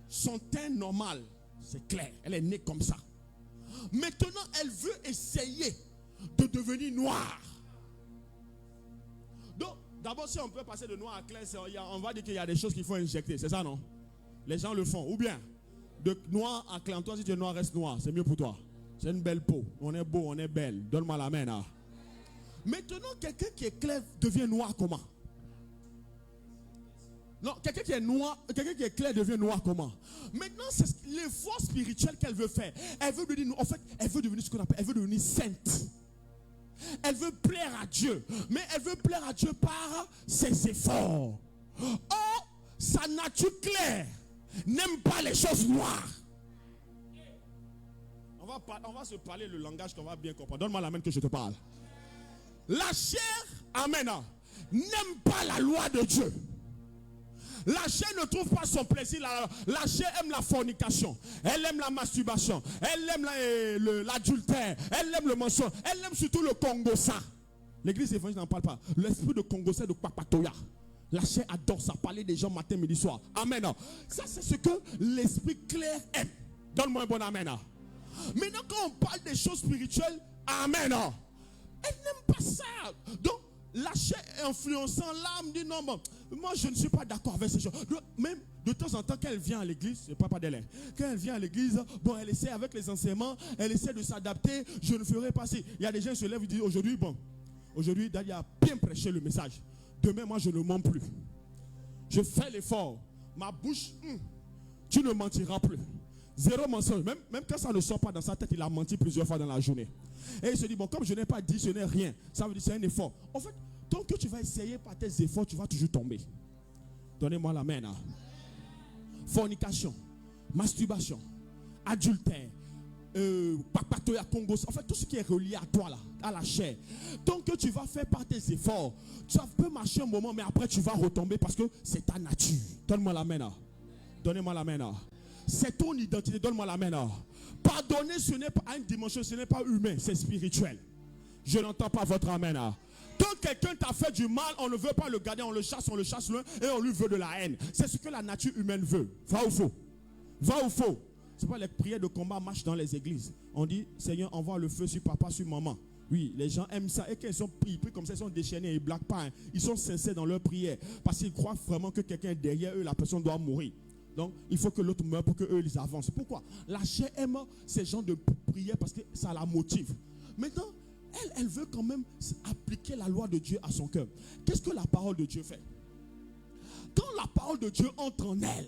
Son teint normal, c'est clair. Elle est née comme ça. Maintenant, elle veut essayer de devenir noire. Donc, d'abord, si on peut passer de noir à clair, on va dire qu'il y a des choses qu'il faut injecter. C'est ça, non? Les gens le font. Ou bien, de noir à clair. Toi, si tu es noir, reste noir. C'est mieux pour toi. C'est une belle peau. On est beau, on est belle. Donne-moi la main, là. Maintenant, quelqu'un qui est clair devient noir comment? Non, quelqu'un qui est noir, quelqu'un qui est clair devient noir comment? Maintenant, c'est l'effort spirituel qu'elle veut faire. Elle veut devenir, en fait, elle veut devenir ce qu'on appelle, elle veut devenir sainte. Elle veut plaire à Dieu, mais elle veut plaire à Dieu par ses efforts. Or, sa nature claire n'aime pas les choses noires. On va se parler le langage qu'on va bien comprendre. Donne-moi la main que je te parle. La chair, amen, n'aime pas la loi de Dieu. La chair ne trouve pas son plaisir. La chair aime la fornication. Elle aime la masturbation. Elle aime l'adultère. Elle aime le mensonge. Elle aime surtout le congossa. L'église évangélique n'en parle pas. L'esprit de congossa, de papatoya. La chair adore ça. Parler des gens matin, midi, soir. Amen. Ça, c'est ce que l'esprit clair aime. Donne-moi un bon amen. Maintenant, quand on parle des choses spirituelles, amen. Elle n'aime pas ça. Donc, la chair influençant l'âme dit non, bon, moi je ne suis pas d'accord avec ces choses. Donc, même de temps en temps, quand elle vient à l'église, je ne parle pas d'elle, quand elle vient à l'église, bon, elle essaie avec les enseignements, elle essaie de s'adapter. Je ne ferai pas si. Il y a des gens qui se lèvent et disent aujourd'hui, bon, aujourd'hui, Dali a bien prêché le message. Demain, moi je ne mens plus. Je fais l'effort. Ma bouche, tu ne mentiras plus. Zéro mensonge. Même quand ça ne sort pas dans sa tête, il a menti plusieurs fois dans la journée. Et il se dit, bon, comme je n'ai pas dit, ce n'est rien. Ça veut dire c'est un effort. En fait, tant que tu vas essayer par tes efforts, tu vas toujours tomber. Donnez-moi la main. Fornication, masturbation, adultère, papatoya, congo. En fait, tout ce qui est relié à toi, là, à la chair. Tant que tu vas faire par tes efforts, tu peux marcher un moment, mais après tu vas retomber parce que c'est ta nature. Donne-moi la main. Donnez-moi la main. C'est ton identité, donne-moi la main. Pardonner, ce n'est pas une dimension, ce n'est pas humain, c'est spirituel. Je n'entends pas votre amen. Quand quelqu'un t'a fait du mal, on ne veut pas le garder, on le chasse loin et on lui veut de la haine. C'est ce que la nature humaine veut. Va ou faux? Va ou faux? C'est pas les prières de combat marchent dans les églises. On dit, Seigneur, envoie le feu sur papa, sur maman. Oui, les gens aiment ça. Et quand ils prient comme ça, ils sont déchaînés, ils ne blaguent pas. Ils sont sincères dans leur prière. Parce qu'ils croient vraiment que quelqu'un est derrière eux, la personne doit mourir. Donc, il faut que l'autre meure pour qu'eux, ils avancent. Pourquoi? La chair aime ces gens de prière parce que ça la motive. Maintenant, elle veut quand même appliquer la loi de Dieu à son cœur. Qu'est-ce que la parole de Dieu fait? Quand la parole de Dieu entre en elle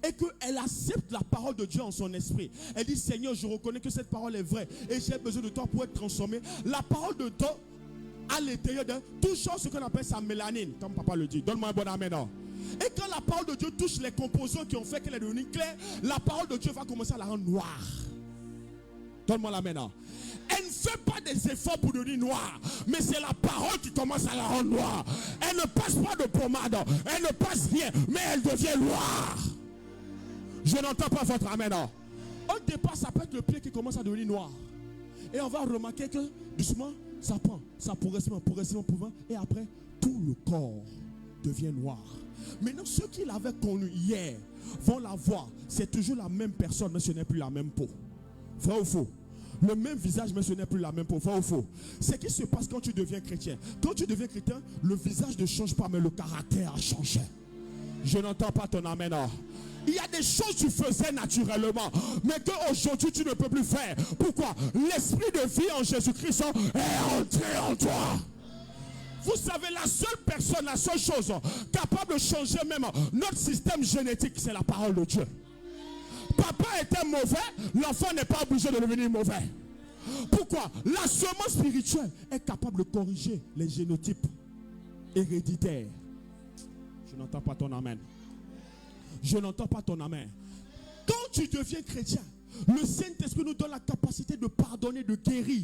et qu'elle accepte la parole de Dieu en son esprit, elle dit, Seigneur, je reconnais que cette parole est vraie et j'ai besoin de toi pour être transformé. La parole de Dieu, à l'intérieur d'elle, touche ce qu'on appelle sa mélanine, comme papa le dit. Donne-moi un bon amen. Et quand la parole de Dieu touche les composants qui ont fait qu'elle est devenue claire, la parole de Dieu va commencer à la rendre noire. Donne-moi la main. Elle ne fait pas des efforts pour devenir noire, mais c'est la parole qui commence à la rendre noire. Elle ne passe pas de pommade, elle ne passe rien, mais elle devient noire. Je n'entends pas votre amen. Au départ, ça peut être le pied qui commence à devenir noir. Et on va remarquer que doucement, ça prend, ça progressivement, et après, tout le corps devient noir. Maintenant, ceux qui l'avaient connu hier vont la voir. C'est toujours la même personne, mais ce n'est plus la même peau. Vrai ou faux? Le même visage, mais ce n'est plus la même peau. Vrai ou faux? C'est ce qui se passe quand tu deviens chrétien. Quand tu deviens chrétien, le visage ne change pas, mais le caractère a changé. Je n'entends pas ton amen. Il y a des choses que tu faisais naturellement, mais qu'aujourd'hui tu ne peux plus faire. Pourquoi? L'esprit de vie en Jésus-Christ est entré en toi. Vous savez, la seule personne, la seule chose capable de changer même notre système génétique, c'est la parole de Dieu. Papa était mauvais, l'enfant n'est pas obligé de devenir mauvais. Pourquoi? La semence spirituelle est capable de corriger les génotypes héréditaires. Je n'entends pas ton amen. Je n'entends pas ton amen. Quand tu deviens chrétien, le Saint-Esprit nous donne la capacité de pardonner, de guérir.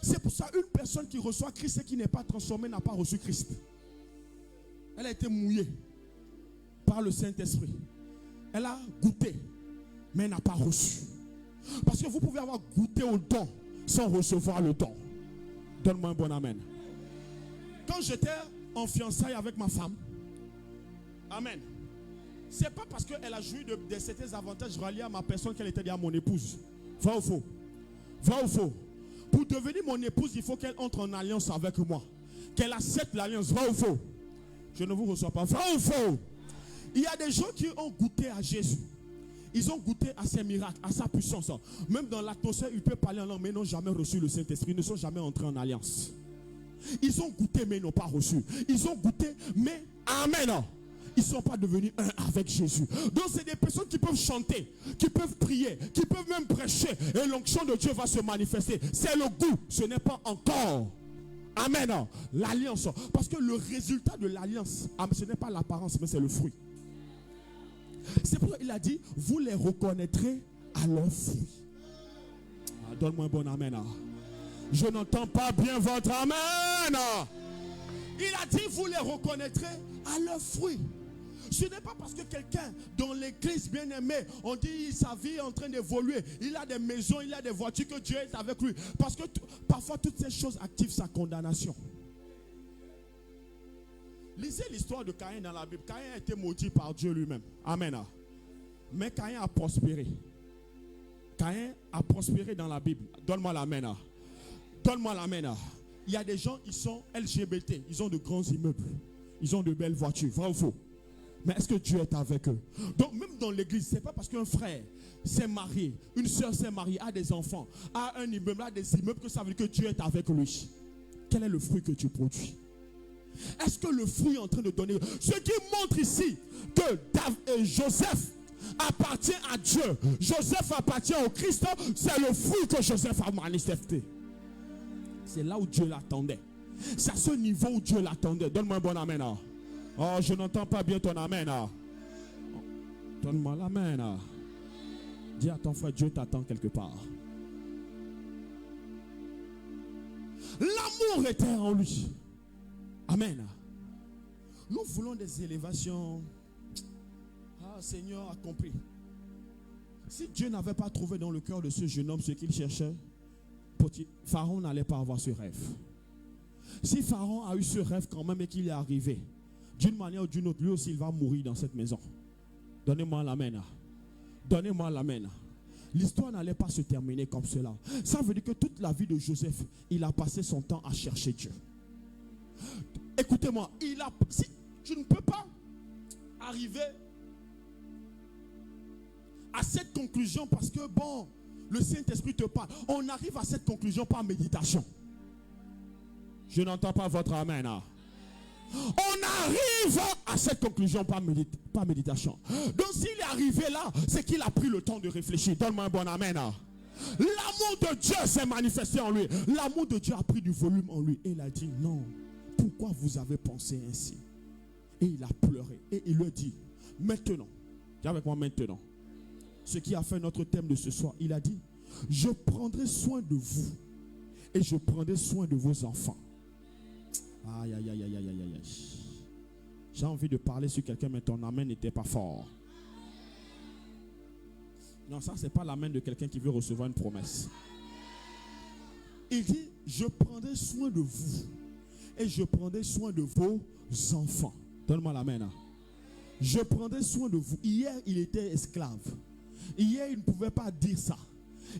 C'est pour ça une personne qui reçoit Christ et qui n'est pas transformée n'a pas reçu Christ. Elle a été mouillée par le Saint-Esprit. Elle a goûté, mais elle n'a pas reçu. Parce que vous pouvez avoir goûté au don sans recevoir le don. Donne-moi un bon amen. Quand j'étais en fiançailles avec ma femme, amen, c'est pas parce qu'elle a joui de certains avantages reliés à ma personne qu'elle était déjà mon épouse. Vrai ou faux? Vrai ou faux? Pour devenir mon épouse, il faut qu'elle entre en alliance avec moi. Qu'elle accepte l'alliance. Vrai ou faux? Je ne vous reçois pas. Vrai ou faux? Il y a des gens qui ont goûté à Jésus. Ils ont goûté à ses miracles, à sa puissance. Même dans l'atmosphère, ils peuvent parler en langue, mais n'ont jamais reçu le Saint-Esprit. Ils ne sont jamais entrés en alliance. Ils ont goûté, mais ils n'ont pas reçu. Ils ont goûté, mais amen. Ils ne sont pas devenus un avec Jésus. Donc c'est des personnes qui peuvent chanter, qui peuvent prier, qui peuvent même prêcher. Et l'onction de Dieu va se manifester. C'est le goût, ce n'est pas encore. Amen. L'alliance. Parce que le résultat de l'alliance, ce n'est pas l'apparence, mais c'est le fruit. C'est pourquoi il a dit, vous les reconnaîtrez à leurs fruits. Donne-moi un bon amen. Je n'entends pas bien votre amen. Il a dit, vous les reconnaîtrez à leurs fruits. Ce n'est pas parce que quelqu'un dans l'église bien-aimé, on dit sa vie est en train d'évoluer, il a des maisons, il a des voitures, que Dieu est avec lui. Parce que parfois toutes ces choses activent sa condamnation. Lisez l'histoire de Caïn dans la Bible. Caïn a été maudit par Dieu lui-même. Amen. Mais Caïn a prospéré. Caïn a prospéré dans la Bible. Donne-moi l'amen. Donne-moi l'amen. Il y a des gens, ils sont LGBT, ils ont de grands immeubles, ils ont de belles voitures, vrai ou faux? Mais est-ce que Dieu est avec eux? Donc même dans l'église, ce n'est pas parce qu'un frère s'est marié, une soeur s'est mariée, a des enfants, a un immeuble, a des immeubles, que ça veut dire que Dieu est avec lui. Quel est le fruit que tu produis? Est-ce que le fruit est en train de donner? Ce qui montre ici que Joseph appartient à Dieu, Joseph appartient au Christ, c'est le fruit que Joseph a manifesté. C'est là où Dieu l'attendait. C'est à ce niveau où Dieu l'attendait. Donne-moi un bon amen. Oh, je n'entends pas bien ton amen. Donne-moi l'amen. Dis à ton frère, Dieu t'attend quelque part. L'amour était en lui. Amen. Nous voulons des élévations. Ah, Seigneur a compris. Si Dieu n'avait pas trouvé dans le cœur de ce jeune homme ce qu'il cherchait, Pharaon n'allait pas avoir ce rêve. Si Pharaon a eu ce rêve quand même et qu'il est arrivé, d'une manière ou d'une autre, lui aussi il va mourir dans cette maison. Donnez-moi l'amen. Donnez-moi l'amen. L'histoire n'allait pas se terminer comme cela. Ça veut dire que toute la vie de Joseph, il a passé son temps à chercher Dieu. Écoutez-moi, si tu ne peux pas arriver à cette conclusion parce que bon, le Saint-Esprit te parle. On arrive à cette conclusion par méditation. Je n'entends pas votre amen. On arrive à cette conclusion par méditation. Donc s'il est arrivé là, c'est qu'il a pris le temps de réfléchir. Donne-moi un bon amen. L'amour de Dieu s'est manifesté en lui. L'amour de Dieu a pris du volume en lui. Et il a dit non. Pourquoi vous avez pensé ainsi? Et il a pleuré. Et il lui dit maintenant. Dis avec moi maintenant. Ce qui a fait notre thème de ce soir, il a dit, je prendrai soin de vous et je prendrai soin de vos enfants. Aïe, aïe, aïe, aïe, aïe, aïe, aïe. J'ai envie de parler sur quelqu'un, mais ton amen n'était pas fort. Non, ça, c'est pas l'amen de quelqu'un qui veut recevoir une promesse. Il dit, je prendrai soin de vous et je prendrai soin de vos enfants. Donne-moi l'amen. Je prendrai soin de vous. Hier, il était esclave. Hier, il ne pouvait pas dire ça.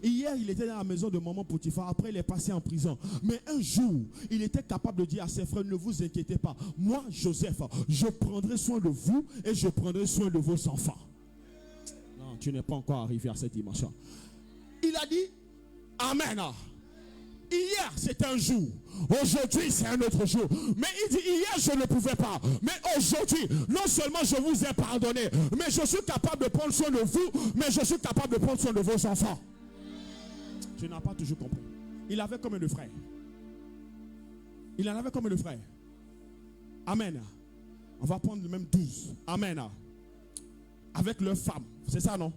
Hier, il était dans la maison de maman Potiphar. Après, il est passé en prison. Mais un jour, il était capable de dire à ses frères, ne vous inquiétez pas. Moi, Joseph, je prendrai soin de vous et je prendrai soin de vos enfants. Non, tu n'es pas encore arrivé à cette dimension. Il a dit, amen. Hier, c'était un jour. Aujourd'hui, c'est un autre jour. Mais il dit, hier, je ne pouvais pas. Mais aujourd'hui, non seulement je vous ai pardonné, mais je suis capable de prendre soin de vous, mais je suis capable de prendre soin de vos enfants. Tu n'as pas toujours compris. Il avait combien de frères? Il en avait combien de frères? Amen. On va prendre même 12. Amen. Avec leurs femmes. C'est ça, non?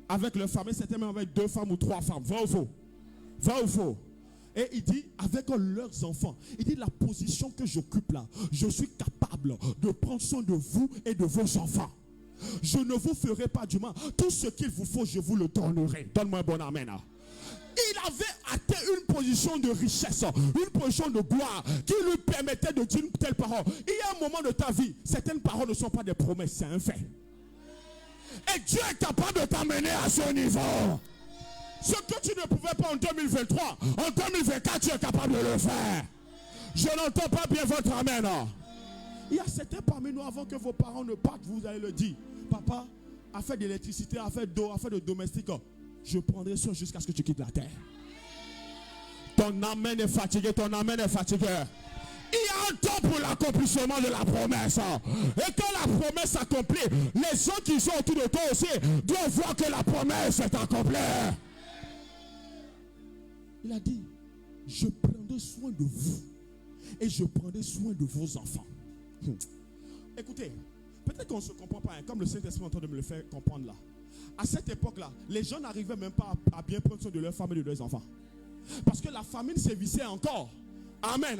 Avec leurs femmes. Et c'était même avec 2 femmes ou 3 femmes. Vrai ou faux? Vrai ou faux? Et il dit, avec leurs enfants, il dit, la position que j'occupe là, je suis capable de prendre soin de vous et de vos enfants. Je ne vous ferai pas du mal. Tout ce qu'il vous faut, je vous le donnerai. Donne-moi un bon amen. Il avait atteint une position de richesse, une position de gloire qui lui permettait de dire une telle parole. Il y a un moment de ta vie, certaines paroles ne sont pas des promesses, c'est un fait. Et Dieu est capable de t'amener à ce niveau. Ce que tu ne pouvais pas en 2023, en 2024, tu es capable de le faire. Je n'entends pas bien votre amen. Il y a certains parmi nous, avant que vos parents ne partent, vous allez le dire. Papa, affaire d'électricité, affaire d'eau, affaire de domestique, je prendrai soin jusqu'à ce que tu quittes la terre. Ton amen est fatigué, ton amen est fatigué. Il y a un temps pour l'accomplissement de la promesse. Et quand la promesse s'accomplit, les gens qui sont autour de toi aussi doivent voir que la promesse est accomplie. Il a dit, je prendrai soin de vous et je prendrai soin de vos enfants. Écoutez, peut-être qu'on ne se comprend pas, comme le Saint-Esprit est en train de me le faire comprendre là. À cette époque-là, les gens n'arrivaient même pas à bien prendre soin de leur femme et de leurs enfants. Parce que la famine sévissait encore. Amen.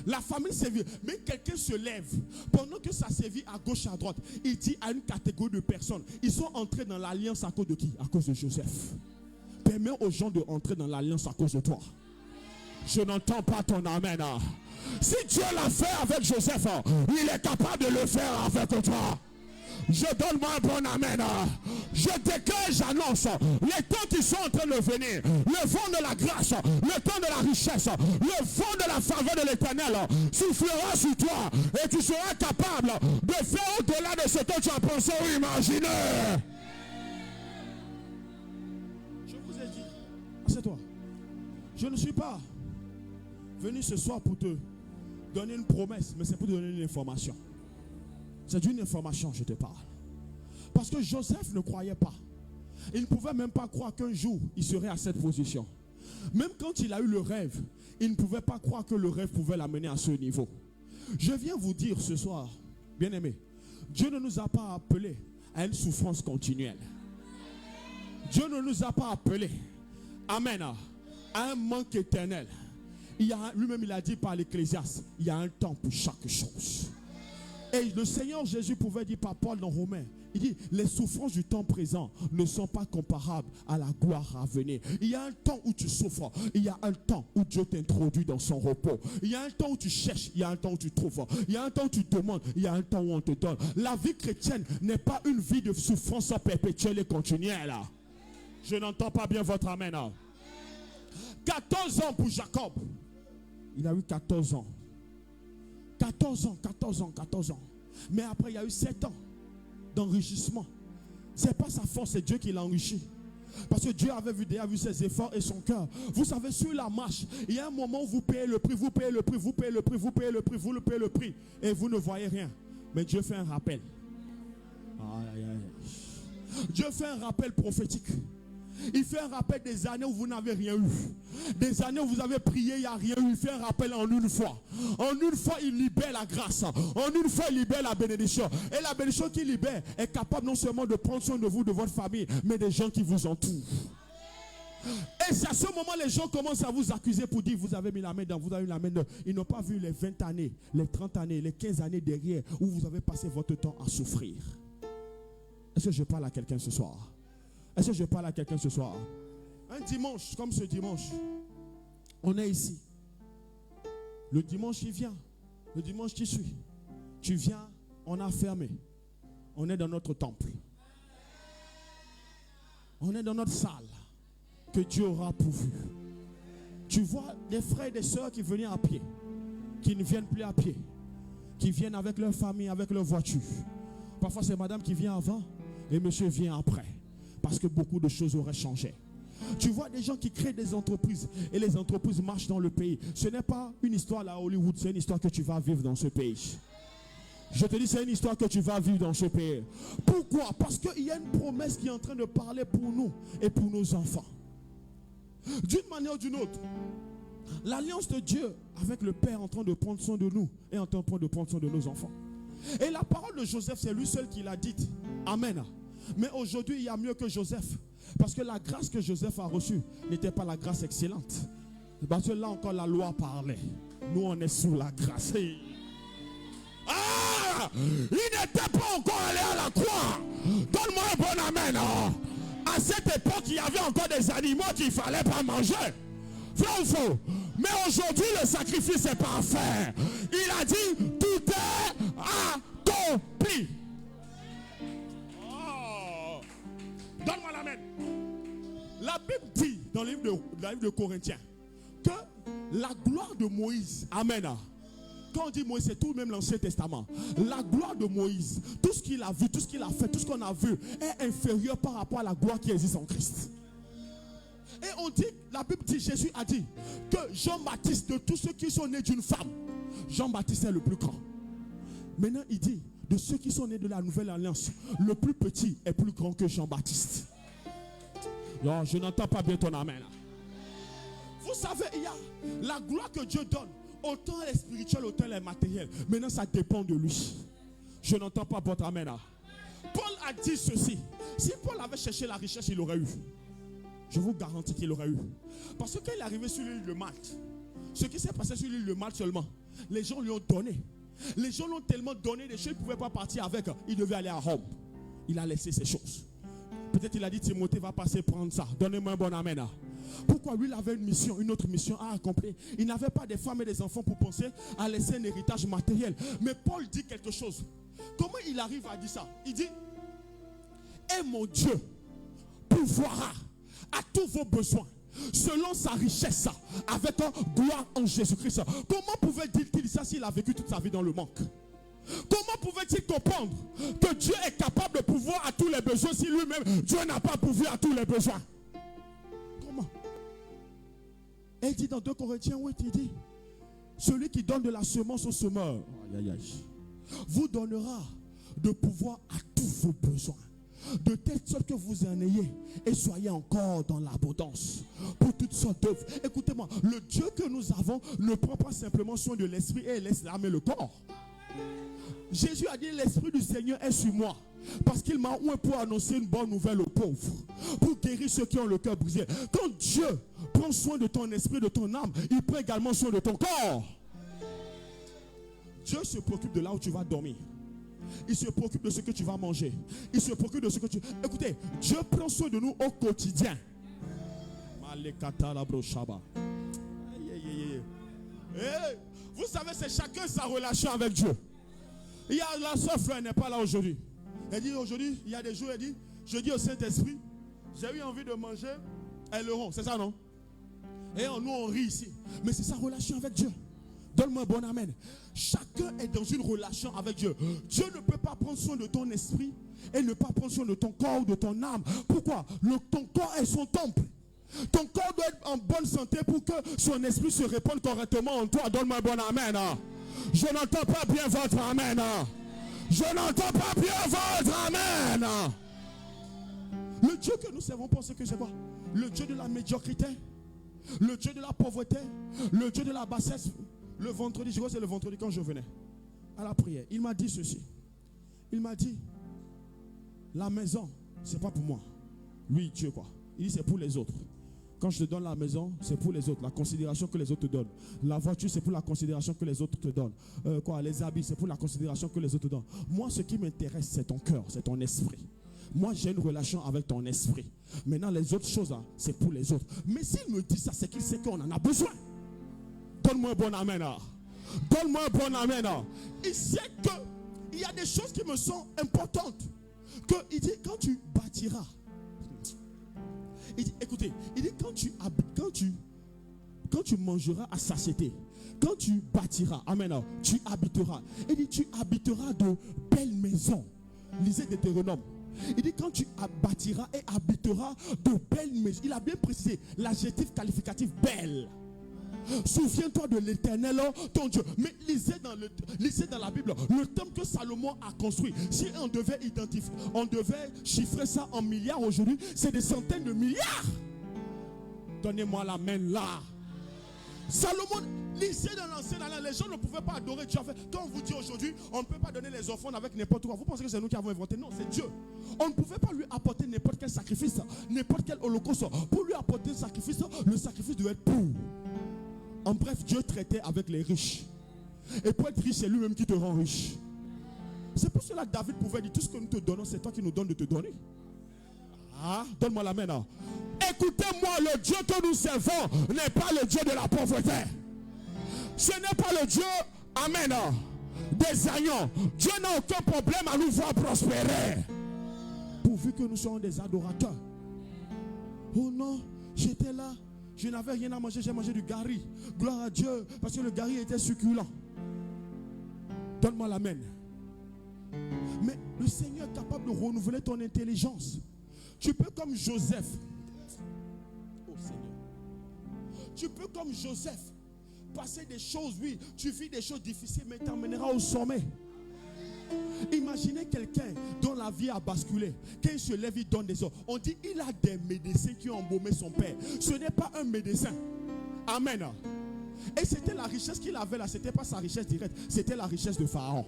La famille servit. Mais quelqu'un se lève. Pendant que ça servit à gauche, à droite, il dit à une catégorie de personnes, ils sont entrés dans l'alliance à cause de qui? À cause de Joseph. Permets aux gens de entrer dans l'alliance à cause de toi. Je n'entends pas ton amen. Si Dieu l'a fait avec Joseph, il est capable de le faire avec toi. Je donne moi un bon amen. Je déclare, j'annonce les temps qui sont en train de venir. Le vent de la grâce, le temps de la richesse, le vent de la faveur de l'Éternel soufflera sur toi et tu seras capable de faire au-delà de ce que tu as pensé ou imaginé. Je vous ai dit, c'est toi. Je ne suis pas venu ce soir pour te donner une promesse, mais c'est pour te donner une information. C'est d'une information que je te parle. Parce que Joseph ne croyait pas. Il ne pouvait même pas croire qu'un jour, il serait à cette position. Même quand il a eu le rêve, il ne pouvait pas croire que le rêve pouvait l'amener à ce niveau. Je viens vous dire ce soir, bien-aimés, Dieu ne nous a pas appelés à une souffrance continuelle. Dieu ne nous a pas appelés, amen, à un manque éternel. Lui-même, il a dit par l'Ecclésiaste, il y a un temps pour chaque chose. Et le Seigneur Jésus pouvait dire par Paul dans Romains, il dit, les souffrances du temps présent ne sont pas comparables à la gloire à venir. Il y a un temps où tu souffres, il y a un temps où Dieu t'introduit dans son repos. Il y a un temps où tu cherches, il y a un temps où tu trouves. Il y a un temps où tu demandes, il y a un temps où on te donne. La vie chrétienne n'est pas une vie de souffrance perpétuelle et continuelle. Je n'entends pas bien votre amen. 14 ans pour Jacob. Il a eu 14 ans. 14 ans. Mais après, il y a eu 7 ans d'enrichissement. Ce n'est pas sa force, c'est Dieu qui l'a enrichi. Parce que Dieu avait vu ses efforts et son cœur. Vous savez, sur la marche, il y a un moment où vous payez le prix, vous payez le prix, et vous ne voyez rien. Mais Dieu fait un rappel. Dieu fait un rappel prophétique. Il fait un rappel des années où vous n'avez rien eu. Des années où vous avez prié, il n'y a rien eu. Il fait un rappel en une fois. En une fois, il libère la grâce. En une fois, il libère la bénédiction. Et la bénédiction qu'il libère est capable non seulement de prendre soin de vous, de votre famille, mais des gens qui vous entourent. Et c'est à ce moment les gens commencent à vous accuser pour dire vous avez mis la main dans, vous avez mis la main dans. Ils n'ont pas vu les 20 années, les 30 années, les 15 années derrière où vous avez passé votre temps à souffrir. Est-ce que je parle à quelqu'un ce soir? Est-ce que je parle à quelqu'un ce soir? Un dimanche, comme ce dimanche, on est ici. Le dimanche, il vient. Le dimanche qui suit. Tu viens, on a fermé. On est dans notre temple. On est dans notre salle que Dieu aura pourvu. Tu vois des frères et des sœurs qui venaient à pied, qui ne viennent plus à pied, qui viennent avec leur famille, avec leur voiture. Parfois, c'est madame qui vient avant et monsieur vient après. Parce que beaucoup de choses auraient changé. Tu vois des gens qui créent des entreprises et les entreprises marchent dans le pays. Ce n'est pas une histoire à la Hollywood, c'est une histoire que tu vas vivre dans ce pays. Je te dis, c'est une histoire que tu vas vivre dans ce pays. Pourquoi? Parce qu'il y a une promesse qui est en train de parler pour nous et pour nos enfants. D'une manière ou d'une autre, l'alliance de Dieu avec le Père est en train de prendre soin de nous et en train de prendre soin de nos enfants. Et la parole de Joseph, c'est lui seul qui l'a dite. Amen. Mais aujourd'hui, il y a mieux que Joseph. Parce que la grâce que Joseph a reçue n'était pas la grâce excellente. Parce que là encore, la loi parlait. Nous, on est sous la grâce. Ah! Il n'était pas encore allé à la croix. Donne-moi un bon amen. À cette époque, il y avait encore des animaux qu'il ne fallait pas manger. Vrai ou faux? Mais aujourd'hui, le sacrifice est parfait. Il a dit, tout est accompli. Donne-moi l'amen. La Bible dit dans le livre de Corinthiens que la gloire de Moïse, amen. Quand on dit Moïse, c'est tout même l'Ancien Testament. La gloire de Moïse, tout ce qu'il a vu, tout ce qu'il a fait, tout ce qu'on a vu est inférieur par rapport à la gloire qui existe en Christ. Et on dit, la Bible dit, Jésus a dit que Jean-Baptiste, de tous ceux qui sont nés d'une femme, Jean-Baptiste est le plus grand. Maintenant, il dit, de ceux qui sont nés de la nouvelle alliance, le plus petit est plus grand que Jean-Baptiste. Non, je n'entends pas bien ton amen. Vous savez, il y a la gloire que Dieu donne. Autant elle est spirituelle, autant elle est matérielle. Maintenant, ça dépend de lui. Je n'entends pas votre amen. Paul a dit ceci. Si Paul avait cherché la richesse, il aurait eu. Je vous garantis qu'il aurait eu. Parce que quand il est arrivé sur l'île de Malte, ce qui s'est passé sur l'île de Malte seulement, Les gens lui ont donné. Les gens lui ont tellement donné des choses, il ne pouvait pas partir avec. Il devait aller à Rome. Il a laissé ces choses. Peut-être il a dit, Timothée va passer prendre ça. Donnez-moi un bon amen. Pourquoi lui, il avait une mission, une autre mission à accomplir. Il n'avait pas des femmes et des enfants pour penser à laisser un héritage matériel. Mais Paul dit quelque chose. Comment il arrive à dire ça? Il dit, et mon Dieu pourvoira à tous vos besoins selon sa richesse avec gloire en Jésus-Christ. Comment pouvait-il ça s'il a vécu toute sa vie dans le manque? Comment pouvait-il comprendre que Dieu est capable de pouvoir à tous les besoins si lui-même, Dieu n'a pas pourvu à tous les besoins? Comment? Et il dit dans 2 Corinthiens 8, il dit, celui qui donne de la semence au semeur, vous donnera de pouvoir à tous vos besoins, de telle sorte que vous en ayez et soyez encore dans l'abondance pour toutes sortes d'œuvres. Écoutez-moi, le Dieu que nous avons ne prend pas simplement soin de l'esprit et laisse l'âme et le corps. Jésus a dit, l'esprit du Seigneur est sur moi parce qu'il m'a oint pour annoncer une bonne nouvelle aux pauvres, pour guérir ceux qui ont le cœur brisé. Quand Dieu prend soin de ton esprit, de ton âme, il prend également soin de ton corps. Dieu se préoccupe de là où tu vas dormir. Il se préoccupe de ce que tu vas manger. Il se préoccupe de ce que tu... Écoutez, Dieu prend soin de nous au quotidien. Vous savez, c'est chacun sa relation avec Dieu. Il y a la soeur Fleur, elle n'est pas là aujourd'hui. Elle dit aujourd'hui, il y a des jours, elle dit, je dis au Saint-Esprit, j'ai eu envie de manger un leurron. C'est ça, non? Et nous, on rit ici. Mais c'est sa relation avec Dieu. Donne-moi un bon amen. Chacun est dans une relation avec Dieu. Dieu ne peut pas prendre soin de ton esprit et ne pas prendre soin de ton corps ou de ton âme. Pourquoi? Ton corps est son temple. Ton corps doit être en bonne santé pour que son esprit se répande correctement en toi. Donne-moi un bon amen. Je n'entends pas bien votre amen. Je n'entends pas bien votre amen. Le Dieu que nous servons, pensez que c'est quoi? Le Dieu de la médiocrité, le Dieu de la pauvreté, le Dieu de la bassesse. Le vendredi, je crois que c'est le vendredi quand je venais à la prière, il m'a dit ceci. Il m'a dit, la maison, c'est pas pour moi. Lui, Dieu quoi. Il dit, c'est pour les autres. Quand je te donne la maison, c'est pour les autres. La considération que les autres te donnent. La voiture, c'est pour la considération que les autres te donnent. Les habits, c'est pour la considération que les autres te donnent. Moi, ce qui m'intéresse, c'est ton cœur, c'est ton esprit. Moi, j'ai une relation avec ton esprit. Maintenant, les autres choses, c'est pour les autres. Mais s'il me dit ça, c'est qu'il sait qu'on en a besoin. Donne-moi un bon amen. Donne-moi un bon amen. Il sait qu'il y a des choses qui me sont importantes. Il dit, quand tu bâtiras. Il dit, écoutez, il dit, quand tu mangeras à satiété, quand tu bâtiras, amen, tu habiteras. Il dit, tu habiteras de belles maisons. Lisez Deutéronome. Il dit, quand tu bâtiras et habiteras de belles maisons. Il a bien précisé l'adjectif qualificatif belle. Souviens-toi de l'Éternel, ton Dieu. Mais lisez dans la Bible le temple que Salomon a construit. Si on devait identifier, on devait chiffrer ça en milliards aujourd'hui, c'est des centaines de milliards. Donnez-moi la main là. Salomon, lisez dans l'Ancien Alliance, les gens ne pouvaient pas adorer Dieu. Quand on vous dit aujourd'hui, on ne peut pas donner les offrandes avec n'importe quoi. Vous pensez que c'est nous qui avons inventé? Non, c'est Dieu. On ne pouvait pas lui apporter n'importe quel sacrifice, n'importe quel holocauste. Pour lui apporter un sacrifice, le sacrifice devait être pur. En bref, Dieu traitait avec les riches. Et pour être riche, c'est lui-même qui te rend riche. C'est pour cela que David pouvait dire, tout ce que nous te donnons, c'est toi qui nous donnes de te donner. Donne-moi la main. Écoutez-moi, le Dieu que nous servons n'est pas le Dieu de la pauvreté. Ce n'est pas le Dieu, amen, des agnons. Dieu n'a aucun problème à nous voir prospérer. Pourvu que nous soyons des adorateurs. Oh non, j'étais là. Je n'avais rien à manger, j'ai mangé du gari. Gloire à Dieu, parce que le gari était succulent. Donne-moi la main. Mais le Seigneur est capable de renouveler ton intelligence. Tu peux comme Joseph. Oh Seigneur. Tu peux comme Joseph passer des choses, oui. Tu vis des choses difficiles, mais t'emmèneras au sommet. Imaginez quelqu'un dont la vie a basculé. Quand il se lève, il donne des ordres. On dit il a des médecins qui ont embaumé son père. Ce n'est pas un médecin. Amen. Et c'était la richesse qu'il avait là. Ce n'était pas sa richesse directe. C'était la richesse de Pharaon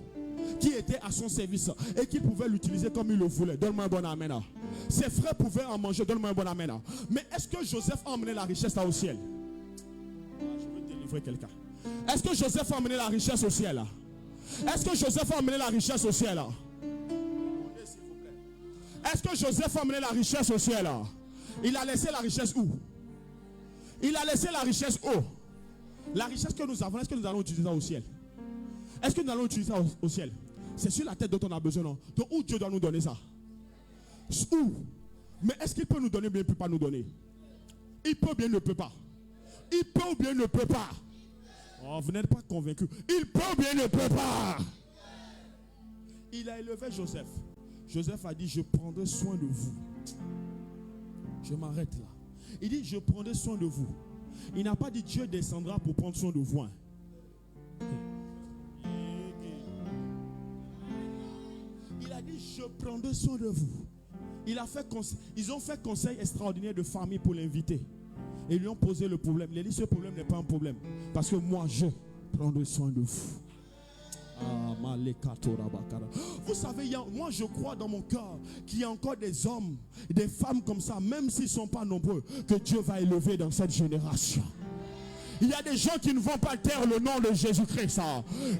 qui était à son service et qui pouvait l'utiliser comme il le voulait. Donne-moi un bon amen. Ses frères pouvaient en manger. Donne-moi un bon amen. Mais est-ce que Joseph a emmené la richesse là au ciel? Je veux délivrer quelqu'un. Est-ce que Joseph a amené la richesse au ciel? Est-ce que Joseph a amené la richesse au ciel? Est-ce que Joseph a amené la richesse au ciel? Il a laissé la richesse où? Il a laissé la richesse où? La richesse que nous avons, est-ce que nous allons utiliser ça au ciel? Est-ce que nous allons utiliser ça au ciel? C'est sur la tête dont on a besoin, non? Donc où Dieu doit nous donner ça? Où? Mais est-ce qu'il peut nous donner ou bien il ne peut pas nous donner? Il peut ou bien il ne peut pas? Il peut ou bien il ne peut pas? Oh, vous n'êtes pas convaincus. Il peut ou bien il ne peut pas? Il a élevé Joseph. Joseph a dit, je prendrai soin de vous. Je m'arrête là. Il dit, je prendrai soin de vous. Il n'a pas dit, Dieu descendra pour prendre soin de vous. Il a dit, je prendrai soin de vous. Ils ont fait conseil extraordinaire de famille pour l'inviter. Et ils lui ont posé le problème. Il a dit, ce problème n'est pas un problème. Parce que moi, je prendrai soin de vous. Vous savez, moi je crois dans mon cœur qu'il y a encore des hommes, des femmes comme ça, même s'ils ne sont pas nombreux, que Dieu va élever dans cette génération. Il y a des gens qui ne vont pas taire le nom de Jésus-Christ.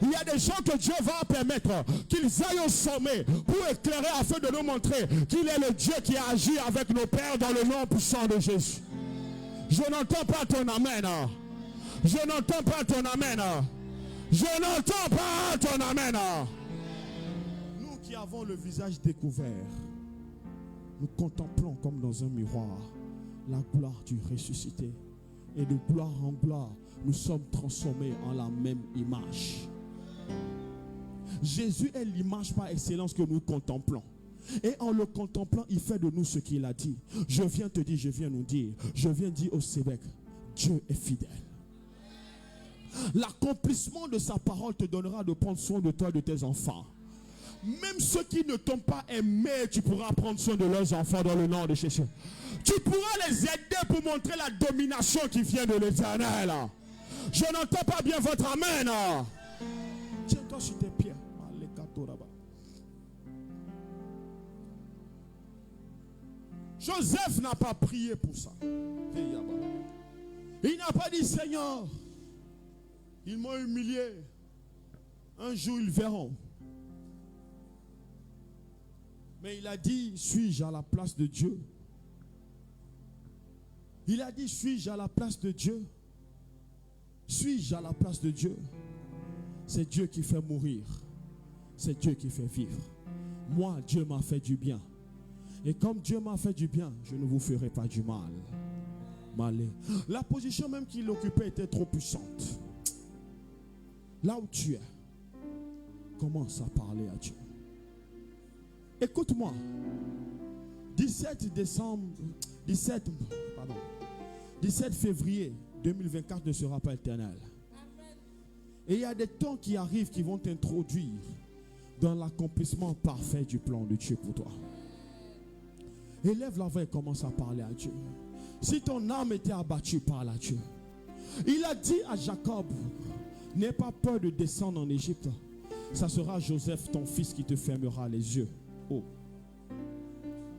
Il y a des gens que Dieu va permettre qu'ils aillent au sommet pour éclairer afin de nous montrer qu'il est le Dieu qui a agi avec nos pères dans le nom puissant de Jésus. Je n'entends pas ton amen. Je n'entends pas ton amen. Je n'entends pas ton amen. Nous qui avons le visage découvert, nous contemplons comme dans un miroir la gloire du ressuscité. Et de gloire en gloire, nous sommes transformés en la même image. Jésus est l'image par excellence que nous contemplons. Et en le contemplant, il fait de nous ce qu'il a dit. Je viens te dire, je viens nous dire, je viens dire au Sébec, Dieu est fidèle. L'accomplissement de sa parole te donnera de prendre soin de toi et de tes enfants. Même ceux qui ne t'ont pas aimé, tu pourras prendre soin de leurs enfants dans le nom de Jésus. Tu pourras les aider pour montrer la domination qui vient de l'Éternel. Je n'entends pas bien votre amen. Tiens-toi sur tes pieds. Joseph n'a pas prié pour ça. Il n'a pas dit, Seigneur, ils m'ont humilié. Un jour, ils verront. Mais il a dit, suis-je à la place de Dieu? Il a dit, suis-je à la place de Dieu? Suis-je à la place de Dieu? C'est Dieu qui fait mourir. C'est Dieu qui fait vivre. Moi, Dieu m'a fait du bien. Et comme Dieu m'a fait du bien, je ne vous ferai pas du mal. Malé. La position même qu'il occupait était trop puissante. Là où tu es, commence à parler à Dieu. Écoute-moi. 17 février 2024 ne sera pas éternel. Et il y a des temps qui arrivent qui vont t'introduire dans l'accomplissement parfait du plan de Dieu pour toi. Élève la voix et commence à parler à Dieu. Si ton âme était abattue, parle à Dieu. Il a dit à Jacob, n'aie pas peur de descendre en Égypte. Ça sera Joseph, ton fils, qui te fermera les yeux. Oh.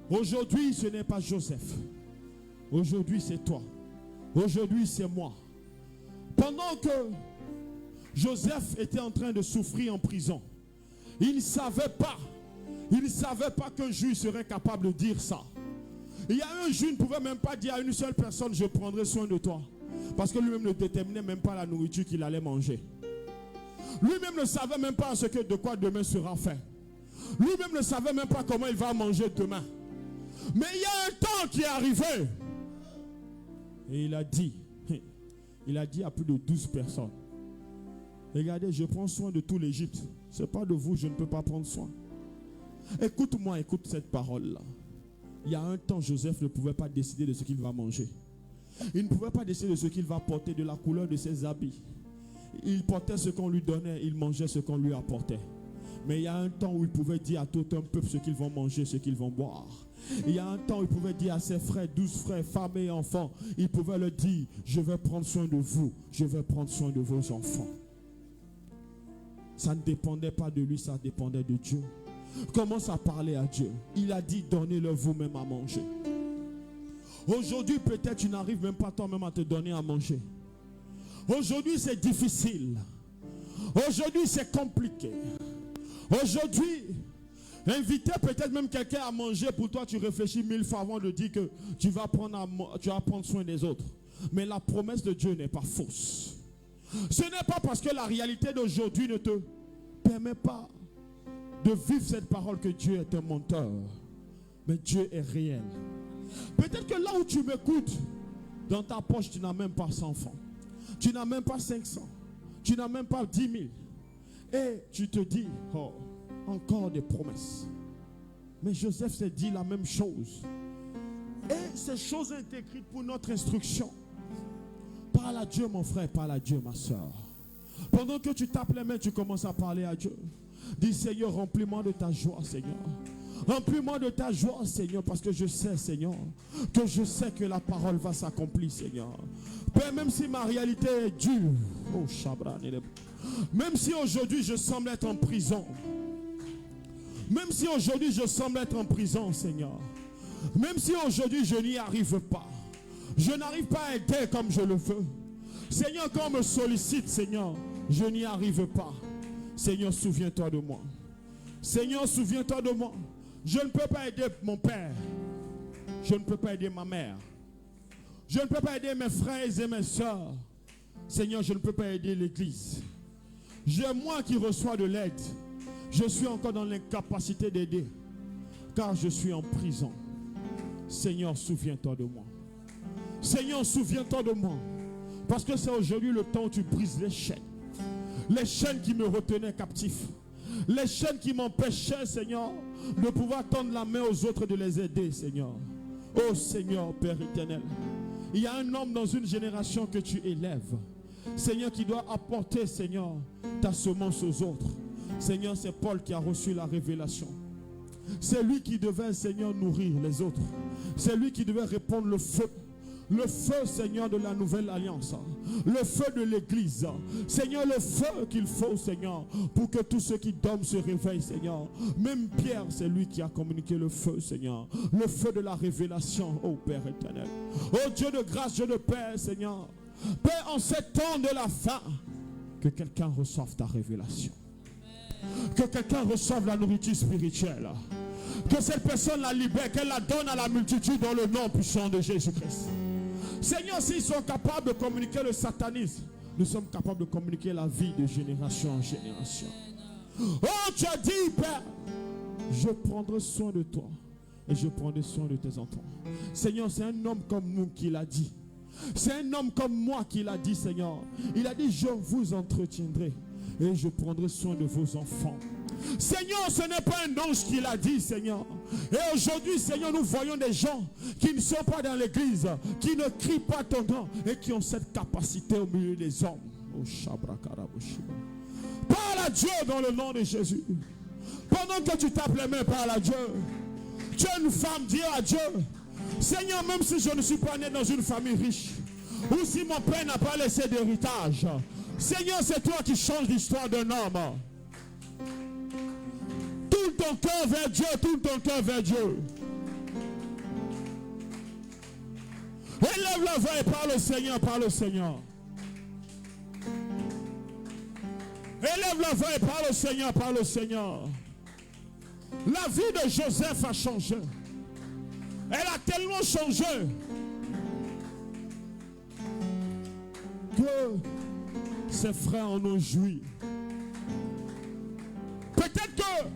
Aujourd'hui, ce n'est pas Joseph. Aujourd'hui, c'est toi. Aujourd'hui, c'est moi. Pendant que Joseph était en train de souffrir en prison, il ne savait pas qu'un juge serait capable de dire ça. Il y a un juge ne pouvait même pas dire à une seule personne, je prendrai soin de toi. Parce que lui-même ne déterminait même pas la nourriture qu'il allait manger. Lui-même ne savait même pas de quoi demain sera fait. Lui-même ne savait même pas comment il va manger demain. Mais il y a un temps qui est arrivé. Et il a dit à plus de 12 personnes, regardez, je prends soin de tout l'Égypte. Ce n'est pas de vous, je ne peux pas prendre soin. Écoute-moi, écoute cette parole-là. Il y a un temps, Joseph ne pouvait pas décider de ce qu'il va manger. Il ne pouvait pas décider de ce qu'il va porter, de la couleur de ses habits. Il portait ce qu'on lui donnait, il mangeait ce qu'on lui apportait. Mais il y a un temps où il pouvait dire à tout un peuple ce qu'ils vont manger, ce qu'ils vont boire. Il y a un temps où il pouvait dire à ses frères, 12 frères, femmes et enfants, il pouvait leur dire, je vais prendre soin de vous, je vais prendre soin de vos enfants. Ça ne dépendait pas de lui, ça dépendait de Dieu. Commence à parler à Dieu. Il a dit, donnez-leur vous-même à manger. Aujourd'hui, peut-être tu n'arrives même pas toi-même à te donner à manger. Aujourd'hui, c'est difficile. Aujourd'hui, c'est compliqué. Aujourd'hui, inviter peut-être même quelqu'un à manger pour toi, tu réfléchis 1000 fois avant de dire que tu vas prendre soin des autres. Mais la promesse de Dieu n'est pas fausse. Ce n'est pas parce que la réalité d'aujourd'hui ne te permet pas de vivre cette parole que Dieu est un menteur. Mais Dieu est réel. Peut-être que là où tu m'écoutes, dans ta poche, tu n'as même pas 100 francs. Tu n'as même pas 500. Tu n'as même pas 10 000. Et tu te dis, oh, encore des promesses. Mais Joseph s'est dit la même chose. Et ces choses ont été écrites pour notre instruction. Parle à Dieu, mon frère, parle à Dieu, ma soeur. Pendant que tu tapes les mains, tu commences à parler à Dieu. Dis, Seigneur, remplis-moi de ta joie, Seigneur. Remplis-moi de ta joie, Seigneur, parce que je sais, Seigneur, que la parole va s'accomplir, Seigneur. Père, même si ma réalité est dure, oh, même si aujourd'hui je semble être en prison, même si aujourd'hui je semble être en prison, Seigneur, même si aujourd'hui je n'y arrive pas, je n'arrive pas à aider comme je le veux, Seigneur, quand on me sollicite, Seigneur, je n'y arrive pas. Seigneur, souviens-toi de moi. Seigneur, souviens-toi de moi. Je ne peux pas aider mon père. Je ne peux pas aider ma mère. Je ne peux pas aider mes frères et mes soeurs. Seigneur, je ne peux pas aider l'église. J'ai moi qui reçois de l'aide. Je suis encore dans l'incapacité d'aider. Car je suis en prison. Seigneur, souviens-toi de moi. Seigneur, souviens-toi de moi. Parce que c'est aujourd'hui le temps où tu brises les chaînes. Les chaînes qui me retenaient captif. Les chaînes qui m'empêchaient, Seigneur, de pouvoir tendre la main aux autres, de les aider, Seigneur. Oh Seigneur, Père éternel. Il y a un homme dans une génération que tu élèves. Seigneur, qui doit apporter, Seigneur, ta semence aux autres. Seigneur, c'est Paul qui a reçu la révélation. C'est lui qui devait, Seigneur, nourrir les autres. C'est lui qui devait répandre le feu. Le feu, Seigneur, de la nouvelle alliance. Le feu de l'église. Seigneur, le feu qu'il faut, Seigneur, pour que tous ceux qui dorment se réveillent, Seigneur. Même Pierre, c'est lui qui a communiqué le feu, Seigneur. Le feu de la révélation, ô Père éternel. Ô Dieu de grâce, Dieu de paix, Seigneur. Père, en ce temps de la fin, que quelqu'un reçoive ta révélation. Que quelqu'un reçoive la nourriture spirituelle. Que cette personne la libère, qu'elle la donne à la multitude dans le nom puissant de Jésus-Christ. Seigneur, s'ils sont capables de communiquer le satanisme, nous sommes capables de communiquer la vie de génération en génération. Oh, tu as dit, Père, je prendrai soin de toi et je prendrai soin de tes enfants. Seigneur, c'est un homme comme nous qui l'a dit. C'est un homme comme moi qui l'a dit, Seigneur. Il a dit, je vous entretiendrai et je prendrai soin de vos enfants. Seigneur, ce n'est pas un ange qui l'a dit, Seigneur. Et aujourd'hui, Seigneur, nous voyons des gens qui ne sont pas dans l'église, qui ne crient pas ton nom et qui ont cette capacité au milieu des hommes. Parle à Dieu dans le nom de Jésus. Pendant que tu tapes les mains, parle à Dieu. Tu es une femme, dis à Dieu, Seigneur, même si je ne suis pas né dans une famille riche, ou si mon père n'a pas laissé d'héritage, Seigneur, c'est toi qui changes l'histoire d'un homme. Tourne ton cœur vers Dieu, tourne ton cœur vers Dieu. Élève la voix et parle au Seigneur, parle au Seigneur. Élève la voix et parle au Seigneur, parle au Seigneur. La vie de Joseph a changé. Elle a tellement changé que ses frères en ont joui. Peut-être que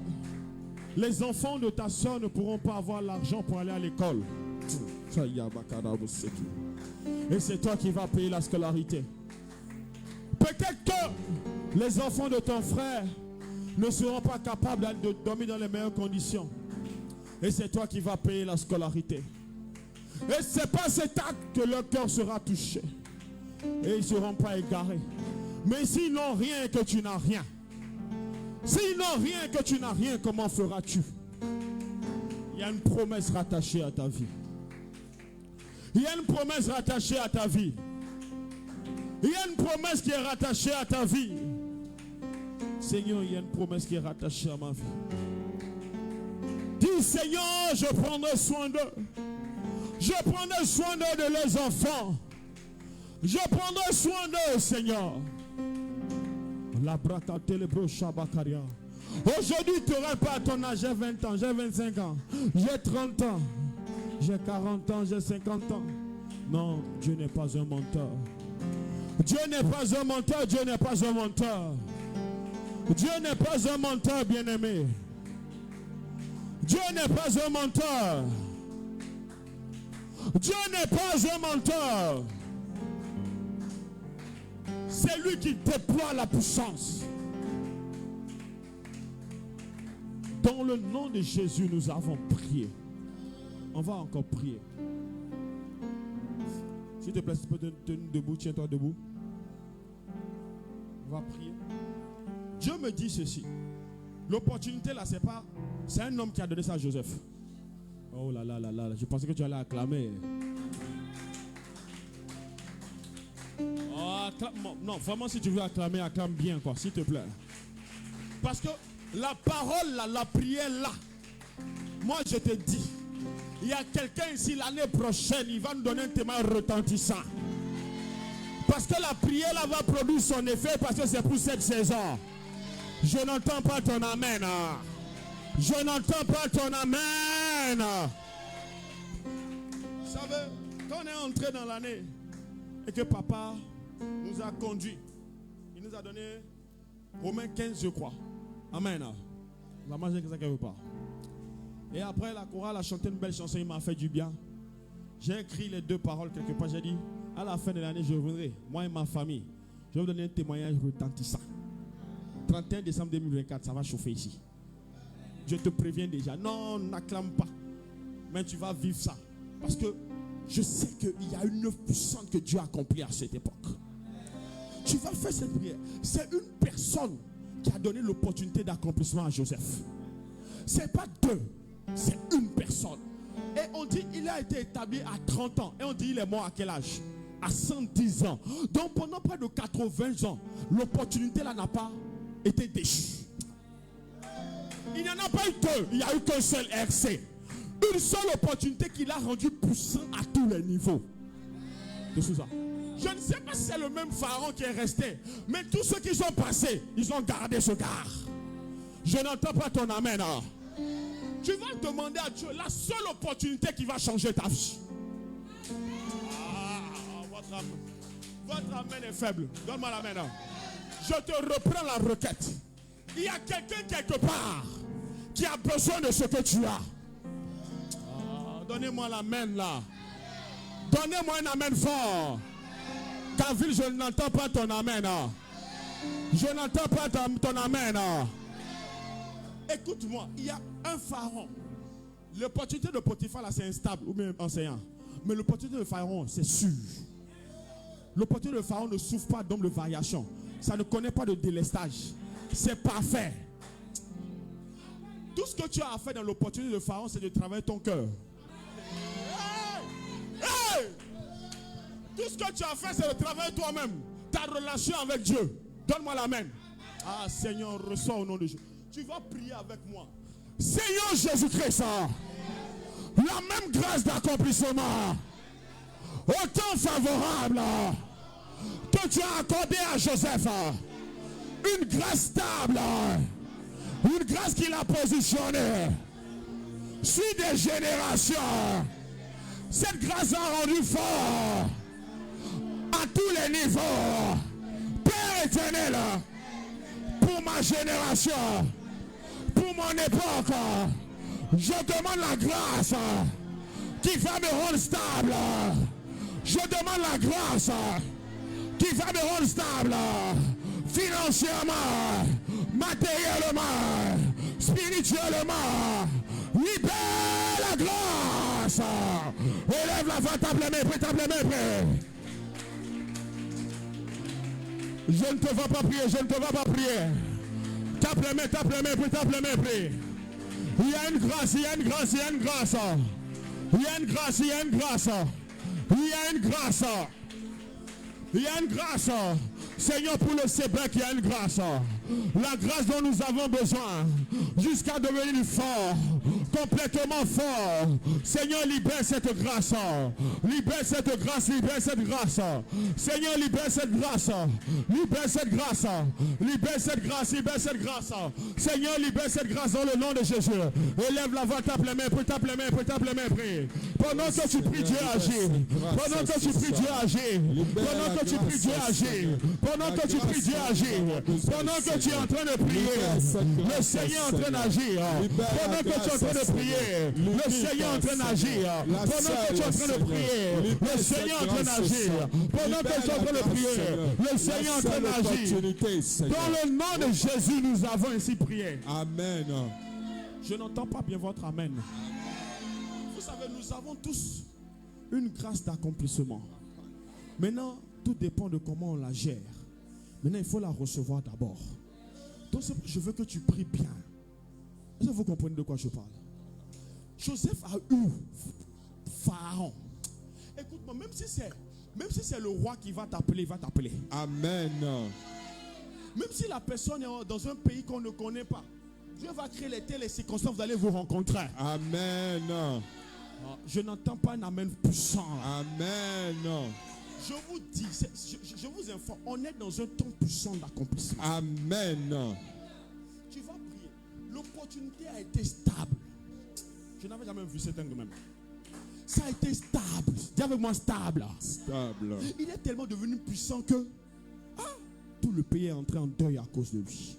les enfants de ta soeur ne pourront pas avoir l'argent pour aller à l'école. Et c'est toi qui vas payer la scolarité. Peut-être que les enfants de ton frère ne seront pas capables de dormir dans les meilleures conditions. Et c'est toi qui vas payer la scolarité. Et c'est pas cet acte que leur cœur sera touché. Et ils ne seront pas égarés. Mais s'ils n'ont rien et que tu n'as rien, s'ils n'ont rien et que tu n'as rien, comment feras-tu? Il y a une promesse rattachée à ta vie. Il y a une promesse rattachée à ta vie. Il y a une promesse qui est rattachée à ta vie. Seigneur, il y a une promesse qui est rattachée à ma vie. Dis, Seigneur, je prendrai soin d'eux. Je prendrai soin d'eux, de leurs enfants. Je prendrai soin d'eux, Seigneur. La brata telebro shabakaria. Aujourd'hui, tu n'auras pas à ton âge. J'ai 20 ans, j'ai 25 ans, j'ai 30 ans, j'ai 40 ans, j'ai 50 ans. Non, Dieu n'est pas un menteur. Dieu n'est pas un menteur, Dieu n'est pas un menteur. Dieu n'est pas un menteur, bien-aimé. Dieu n'est pas un menteur. Dieu n'est pas un menteur. C'est lui qui déploie la puissance. Dans le nom de Jésus, nous avons prié. On va encore prier. S'il te plaît, tu peux te tenir debout, tiens-toi debout. On va prier. Dieu me dit ceci. L'opportunité là, c'est un homme qui a donné ça à Joseph. Oh là là là là, je pensais que tu allais acclamer. Oh, non, vraiment, si tu veux acclamer, acclame bien, quoi, s'il te plaît. Parce que la parole là, la prière là, moi je te dis, il y a quelqu'un ici l'année prochaine, il va nous donner un témoin retentissant. Parce que la prière là va produire son effet, parce que c'est pour cette saison. Je n'entends pas ton amen. Je n'entends pas ton amen. Vous savez, quand on est entré dans l'année et que papa nous a conduits, il nous a donné Romains 15, je crois. Amen. Vous avez mangé que ça quelque part. Et après, la chorale a chanté une belle chanson, il m'a fait du bien. J'ai écrit les 2 paroles quelque part. J'ai dit, à la fin de l'année, je reviendrai, moi et ma famille. Je vais vous donner un témoignage retentissant. 31 décembre 2024, ça va chauffer ici. Je te préviens déjà. Non, n'acclame pas. Mais tu vas vivre ça. Parce que je sais qu'il y a une œuvre puissante que Dieu a accomplie à cette époque. Tu vas faire cette prière. C'est une personne qui a donné l'opportunité d'accomplissement à Joseph. C'est pas 2, c'est une personne. Et on dit il a été établi à 30 ans. Et on dit il est mort à quel âge? À 110 ans. Donc pendant près de 80 ans, l'opportunité là n'a pas été déchue. Il n'y en a pas eu 2, il n'y a eu qu'un seul RC. Une seule opportunité qui l'a rendu puissant à tous les niveaux. De tout ça. Je ne sais pas si c'est le même pharaon qui est resté, mais tous ceux qui sont passés, ils ont gardé ce gars. Je n'entends pas ton amen. Tu vas demander à Dieu la seule opportunité qui va changer ta vie. Votre amen est faible. Donne-moi l'amen. Je te reprends la requête. Il y a quelqu'un quelque part qui a besoin de ce que tu as. Donnez-moi l'amen là. Donnez-moi un amen fort. Ta ville, je n'entends pas ton amen. Je n'entends pas ton amen. Écoute-moi, il y a un pharaon. L'opportunité de Potiphar là, c'est instable, ou même enseignant. Mais l'opportunité de pharaon, c'est sûr. L'opportunité de pharaon ne souffre pas d'ombre de variation. Ça ne connaît pas de délestage. C'est parfait. Tout ce que tu as à faire dans l'opportunité de pharaon, c'est de travailler ton cœur. Hey! Tout ce que tu as fait, c'est de travailler toi-même. Ta relation avec Dieu. Donne-moi l'amen. Ah Seigneur, reçois au nom de Jésus. Tu vas prier avec moi. Seigneur Jésus-Christ, la même grâce d'accomplissement, autant favorable que tu as accordé à Joseph, une grâce stable, une grâce qui l'a positionné sur des générations. Cette grâce a rendu fort à tous les niveaux. Père éternel, pour ma génération, pour mon époque, je demande la grâce qui va me rendre stable. Je demande la grâce qui va me rendre stable financièrement, matériellement, spirituellement. Libère la grâce. Élève la voix, tape les mains, tape les mains. Je ne te vois pas prier, je ne te vois pas prier. Tape les mains, tape les mains, tape les mains, prie. Il y a une grâce, il y a une grâce, il y a une grâce. Il y a une grâce, il y a une grâce. Il y a une grâce. Il y a une grâce. Seigneur, pour le Sébec, il y a une grâce. la grâce dont nous avons besoin jusqu'à devenir fort, complètement fort. Seigneur, libère cette grâce. Libère cette grâce, libère cette grâce. Seigneur, libère cette grâce. Libère cette grâce. Libère cette grâce, libère cette grâce. Seigneur, libère cette grâce dans le nom de Jésus. Élève la voix, tape les mains, tape les mains, tape les mains, prie. Pendant que tu pries, Dieu agit. Pendant que tu pries, Dieu agit. Pendant que tu pries, Dieu agit. Pendant que tu pries, Dieu agit. Pendant que tu es en train de prier, le Seigneur est en train d'agir. Pendant que tu es en train de prier, le Seigneur est en train d'agir. Pendant que tu es en train de prier, le Seigneur est en train d'agir. Pendant que tu es en train de prier, le Seigneur est en train d'agir. Dans le nom de Jésus, nous avons ainsi prié. Amen. Je n'entends pas bien votre amen. Vous savez, nous avons tous une grâce d'accomplissement. Maintenant, tout dépend de comment on la gère. Maintenant, il faut la recevoir d'abord. Donc, je veux que tu pries bien. Est-ce que vous comprenez de quoi je parle? Joseph a eu Pharaon. Écoute-moi, même si c'est le roi qui va t'appeler, il va t'appeler. Amen. Même si la personne est dans un pays qu'on ne connaît pas, Dieu va créer les circonstances, vous allez vous rencontrer. Amen. Je n'entends pas un amen puissant. Amen. Je vous dis, je vous informe, on est dans un temps puissant d'accomplissement. Amen. Tu vas prier. L'opportunité a été stable. Je n'avais jamais vu cet angle même. Ça a été stable. Dis avec moi stable. Stable. Il est tellement devenu puissant que tout le pays est entré en deuil à cause de lui.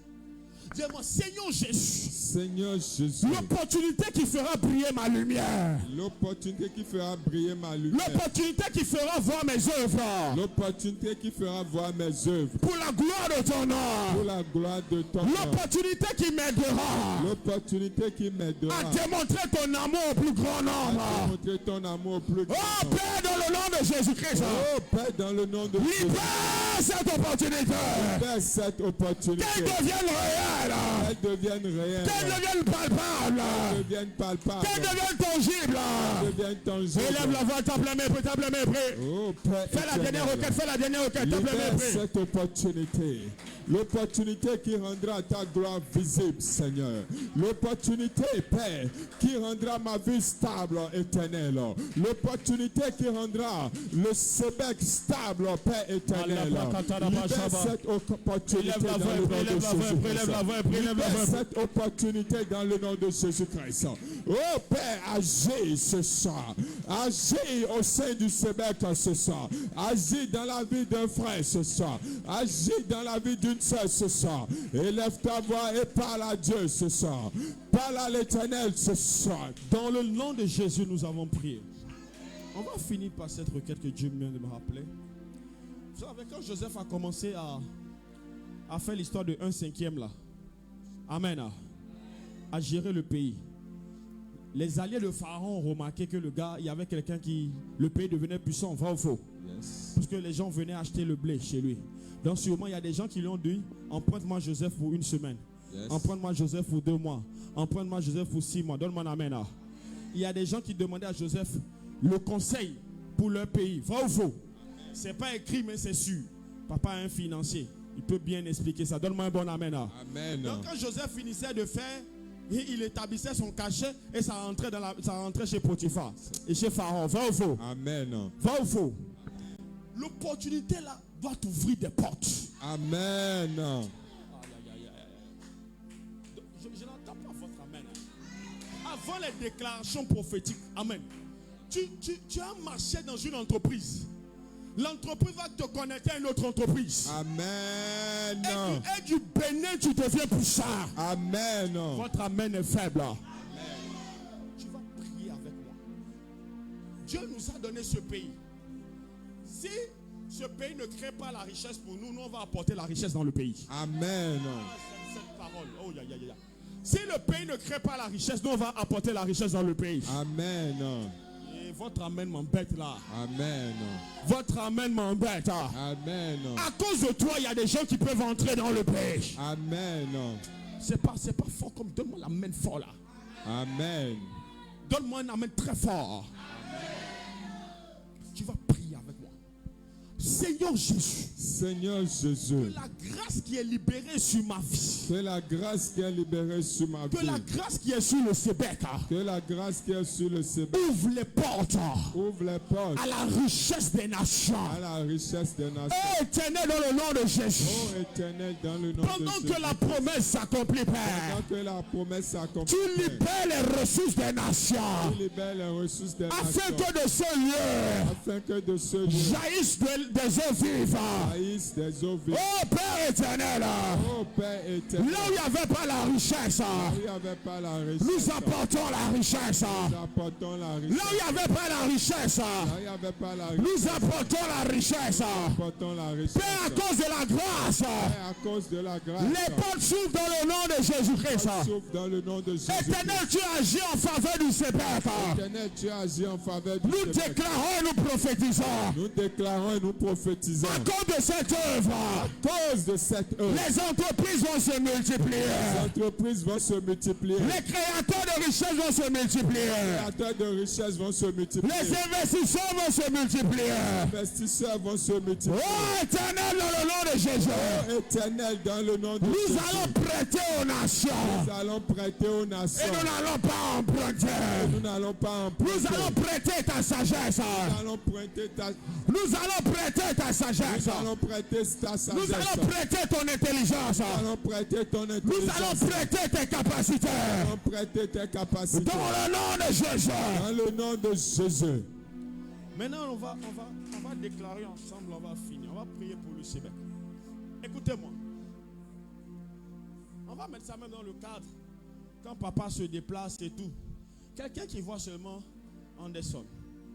Dis-moi, Seigneur Jésus. Seigneur Jésus. L'opportunité qui fera briller ma lumière. L'opportunité qui fera briller ma lumière. L'opportunité qui fera voir mes œuvres. L'opportunité qui fera voir mes œuvres. Pour la gloire de ton nom. Pour la gloire de ton nom. L'opportunité qui m'aidera. L'opportunité qui m'aidera. À démontrer ton amour au plus grand nombre. À démontrer ton amour au plus grand nombre. Oh Père, dans le nom de Jésus-Christ. Oh Père, dans le nom de Jésus. Libère cette opportunité. Libère cette opportunité. Qu'elle devienne réelle. Qu'elle devienne réelle. Qu'elle devienne palpable. Qu'elle devienne palpable. Qu'elle devienne tangible. Qu'elle devienne tangible. Élève la voix, tape la main, tape la main, prie. Oh Père, fais la dernière requête, tape la main, prie. Cette opportunité. L'opportunité qui rendra ta gloire visible, Seigneur. L'opportunité, Père, qui rendra ma vie stable, éternelle. L'opportunité qui rendra le Sébec stable, Père éternel. Libère cette opportunité dans le nom de Jésus-Christ. Libère cette opportunité dans le nom de Jésus-Christ. Oh Père, agis ce soir. Agis au sein du Sébec ce soir. Agis dans la vie d'un frère ce soir. Agis dans la vie d'une sœur ce soir. Élève ta voix et parle à Dieu ce soir. Parle à l'Éternel ce soir. Dans le nom de Jésus, nous avons prié. On va finir par cette requête que Dieu vient de me rappeler. Vous savez, quand Joseph a commencé à faire l'histoire de 1/5 là, Amen, à gérer le pays, les alliés de Pharaon ont remarqué que il y avait quelqu'un le pays devenait puissant, vrai ou faux? Yes. Parce que les gens venaient acheter le blé chez lui. Donc sûrement il y a des gens qui lui ont dit, emprunte-moi Joseph pour 1 semaine. Yes. Emprunte-moi Joseph pour 2 mois. Emprunte-moi Joseph pour 6 mois. Donne-moi un amen. Il y a des gens qui demandaient à Joseph le conseil pour leur pays. Vrai ou faux? C'est pas écrit mais c'est sûr. Papa est un financier. Il peut bien expliquer ça. Donne-moi un bon amen. Amen. Donc quand Joseph finissait de faire, il établissait son cachet et ça rentrait chez Potiphar et chez Pharaon. Vrai ou faux? Amen. Vrai ou faux? L'opportunité là doit t'ouvrir des portes. Amen. Je n'entends pas votre amen. Avant les déclarations prophétiques, amen. Tu as marché dans une entreprise. L'entreprise va te connecter à une autre entreprise. Amen. Et du Bénin, tu deviens puissant. Amen. Votre amen est faible. Amen. Tu vas prier avec moi. Dieu nous a donné ce pays. Si ce pays ne crée pas la richesse pour nous, nous on va apporter la richesse dans le pays. Amen. Cette parole. Oh, si le pays ne crée pas la richesse, nous on va apporter la richesse dans le pays. Amen. Et votre amen m'embête là. Amen. Votre amen m'embête. Amen. À cause de toi, il y a des gens qui peuvent entrer dans le pays. Amen. C'est pas fort comme donne-moi l'amen fort là. Amen. Donne-moi un amen très fort. Tu vas prier avec moi. Seigneur Jésus, Seigneur Jésus, que la grâce qui est libérée sur ma vie, que la grâce qui est libérée sur ma que la vie, grâce qui est sur le Sébec que la grâce qui est sur le Sébec ouvre les portes ouvre les portes à la richesse des nations. à la richesse des nations. Oh Éternel, dans le nom de Jésus, Oh Éternel, dans le nom de pendant Jésus, que la promesse s'accomplit, Père, pendant que la promesse s'accomplit, tu libères les ressources des nations, tu libères les ressources des afin nations, que de ce lieu afin que de ce lieu jaillissent des eaux vives. jaillissent des eaux vives. Oh Père éternel, Oh Père éternel, là où il n'y avait pas la richesse, il n'y avait pas la richesse, nous apportons la richesse. nous apportons la Là richesse. où il n'y avait pas la richesse, Là où il n'y avait pas la nous richesse, apportons la richesse. nous apportons la richesse. Père, à cause de la grâce, Et à cause de la grâce, les portes s'ouvrent dans le nom de Jésus-Christ. sauf dans le nom de Jésus. Éternel, tu agis en faveur du Sébec. Éternel, tu agis en faveur du Nous Québec. déclarons et nous prophétisons. Nous déclarons et nous prophétisons. À cause de cette œuvre, À cause de cette œuvre, les entreprises vont se multiplier. les entreprises vont se multiplier. Les créateurs de richesses vont se multiplier. Les créateurs de richesses vont se multiplier. Les investisseurs vont se multiplier. Les investisseurs vont se multiplier. Oh éternel, dans le nom de Jésus, Oh, Éternel, dans le nom de nous Jésus, allons prêter aux nations. nous allons prêter aux Et nations. nous n'allons pas emprunter. Nous n'allons pas emprunter. Nous allons prêter ta sagesse. Nous allons prêter ta, Nous allons prêter ta sagesse. nous allons prêter ta sagesse. Nous allons prêter ton intelligence. Nous allons prêter ton Nous intelligence. allons prêter tes capacités. Nous allons prêter tes capacités. Dans le nom de Jésus. Dans le nom de Jésus. Maintenant, on va déclarer ensemble, on va finir. On va prier pour le Sébec. Écoutez-moi. On va mettre ça même dans le cadre. Quand papa se déplace et tout. Quelqu'un qui voit seulement Anderson.